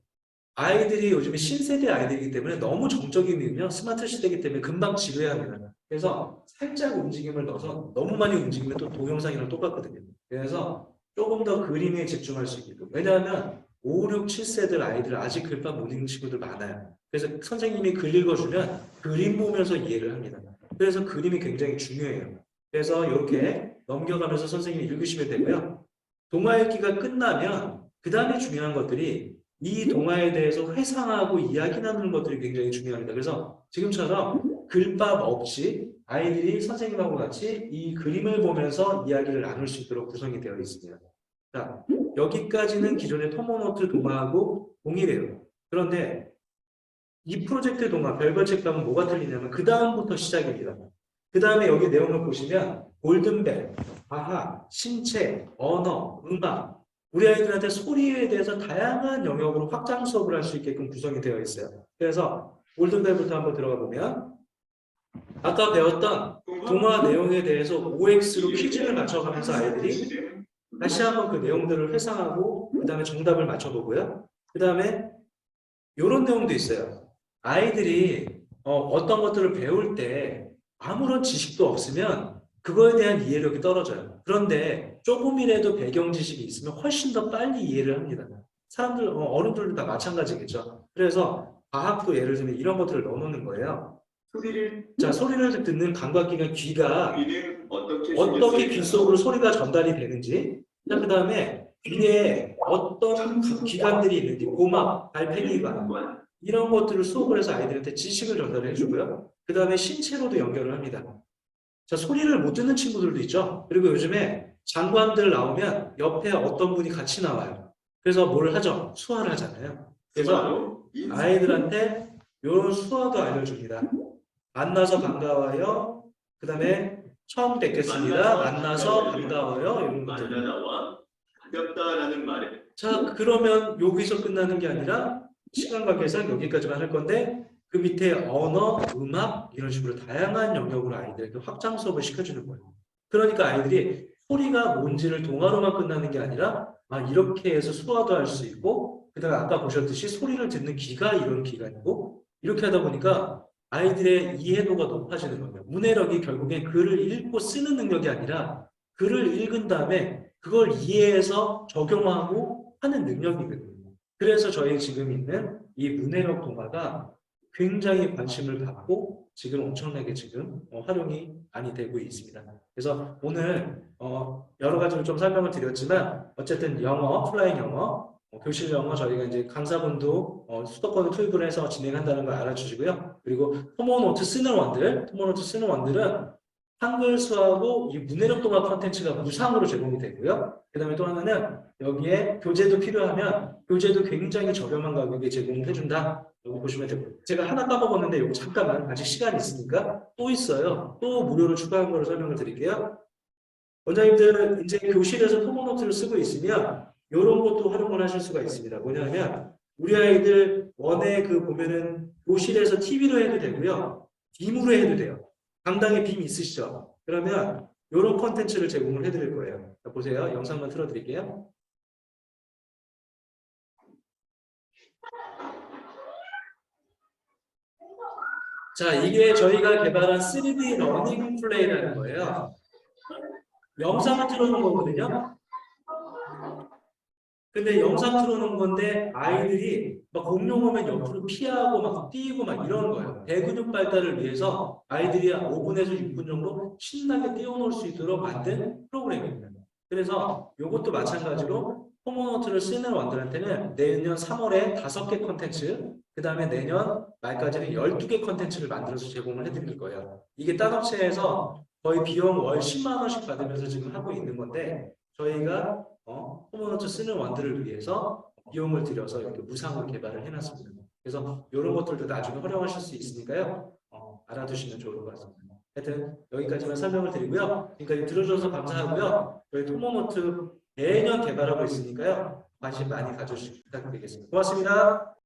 아이들이 요즘에 신세대 아이들이기 때문에 너무 정적이면 스마트 시대이기 때문에 금방 지루해합니다. 그래서 살짝 움직임을 넣어서 너무 많이 움직이면 또 동영상이랑 똑같거든요. 그래서 조금 더 그림에 집중할 수 있게끔. 왜냐하면 5, 6, 7세들 아이들 아직 글밥 못 읽는 친구들 많아요. 그래서 선생님이 글 읽어주면 그림 보면서 이해를 합니다. 그래서 그림이 굉장히 중요해요. 그래서 이렇게 넘겨가면서 선생님이 읽으시면 되고요. 동화 읽기가 끝나면 그 다음에 중요한 것들이 이 동화에 대해서 회상하고 이야기 나누는 것들이 굉장히 중요합니다. 그래서 지금처럼 글밥 없이 아이들이 선생님하고 같이 이 그림을 보면서 이야기를 나눌 수 있도록 구성이 되어 있습니다. 자, 여기까지는 기존의 토모노트 동화하고 동일해요. 그런데 이 프로젝트 동화 별별 책방은 뭐가 틀리냐면 그 다음부터 시작입니다. 그 다음에 여기 내용을 보시면 골든벨, 과학, 신체, 언어, 음악 우리 아이들한테 소리에 대해서 다양한 영역으로 확장 수업을 할 수 있게끔 구성이 되어 있어요. 그래서 골든벨부터 한번 들어가 보면 아까 배웠던 동화 내용에 대해서 OX로 퀴즈를 맞춰가면서 아이들이 다시 한번 그 내용들을 회상하고 그 다음에 정답을 맞춰보고요. 그 다음에 이런 내용도 있어요. 아이들이 어떤 것들을 배울 때 아무런 지식도 없으면 그거에 대한 이해력이 떨어져요. 그런데 조금이라도 배경 지식이 있으면 훨씬 더 빨리 이해를 합니다. 사람들, 어른들도 다 마찬가지겠죠. 그래서 과학도 예를 들면 이런 것들을 넣어놓는 거예요. 소리를 듣는 감각기관 귀가 귀는 어떻게 어떻게 귀 속으로 소리가 전달이 되는지, 그 다음에 귀에 어떤 기관들이 있는지, 고막, 발팽이관, 이런 것들을 수업을 해서 아이들한테 지식을 전달해 주고요. 그 다음에 신체로도 연결을 합니다. 자, 소리를 못 듣는 친구들도 있죠. 그리고 요즘에 장관들 나오면 옆에 어떤 분이 같이 나와요. 그래서 뭘 하죠? 수화를 하잖아요. 그래서 아이들한테 이런 수화도 알려줍니다. 만나서 반가워요. 그 다음에 처음 뵙겠습니다. 만나서 반가워요. 이런 것들. 만나다와 가볍다라는 말에 자, 그러면 여기서 끝나는 게 아니라 시간 관계상 여기까지만 할 건데 그 밑에 언어, 음악 이런 식으로 다양한 영역으로 아이들에게 확장 수업을 시켜주는 거예요. 그러니까 아이들이 소리가 뭔지를 동화로만 끝나는 게 아니라 이렇게 해서 수화도 할 수 있고 그다음에 아까 보셨듯이 소리를 듣는 귀가 이런 기관이고 이렇게 하다 보니까 아이들의 이해도가 높아지는 거예요. 문해력이 결국엔 글을 읽고 쓰는 능력이 아니라 글을 읽은 다음에 그걸 이해해서 적용하고 하는 능력이거든요. 그래서 저희 지금 있는 이 문해력 동화가 굉장히 관심을 받고 지금 엄청나게 지금 활용이 많이 되고 있습니다. 그래서 오늘 여러 가지로 좀 설명을 드렸지만 어쨌든 영어, 플라잉 영어, 교실 영어 저희가 이제 강사분도 수도권을 투입을 해서 진행한다는 걸 알아주시고요. 그리고 토모노트 쓰는 원들은 한글 수하고 이 문해력 동화 콘텐츠가 무상으로 제공이 되고요. 그 다음에 또 하나는 여기에 교재도 필요하면 교재도 굉장히 저렴한 가격에 제공을 해준다. 여기 보시면 되고요. 제가 하나 까먹었는데 이거 잠깐만 아직 시간이 있으니까 또 있어요. 또 무료로 추가한 거를 설명을 드릴게요. 원장님들 이제 교실에서 토모노트를 쓰고 있으면 이런 것도 활용을 하실 수가 있습니다. 뭐냐면 우리 아이들 원에 그 보면은 교실에서 TV로 해도 되고요. 빔으로 해도 돼요. 강당에 빔 있으시죠? 그러면 이런 콘텐츠를 제공을 해드릴 거예요. 자, 보세요. 영상만 틀어드릴게요. 자, 이게 저희가 개발한 3D 러닝 플레이라는 거예요. 영상을 틀어놓은 거거든요. 근데 영상 틀어놓은 건데 아이들이 막 공룡 오면 옆으로 피하고 막 뛰고 막 이런 거예요. 대근육 발달을 위해서 아이들이 5분에서 6분 정도 신나게 뛰어놀 수 있도록 만든 프로그램입니다. 그래서 이것도 마찬가지로 토모노트를 쓰는 원들한테는 내년 3월에 5개 컨텐츠, 그 다음에 내년 말까지는 12개 컨텐츠를 만들어서 제공을 해드릴 거예요. 이게 딴 업체에서 거의 비용 월 10만 원씩 받으면서 지금 하고 있는 건데 저희가 토모노트 쓰는 원들을 위해서 비용을 들여서 이렇게 무상으로 개발을 해놨습니다. 그래서 이런 것들도 나중에 활용하실 수 있으니까요. 알아두시면 좋을 것 같습니다. 하여튼 여기까지만 설명을 드리고요. 지금까지 들어주셔서 감사하고요. 저희 토모노트 매년 개발하고 있으니까요. 관심 많이 가져주시기 부탁드리겠습니다. 고맙습니다.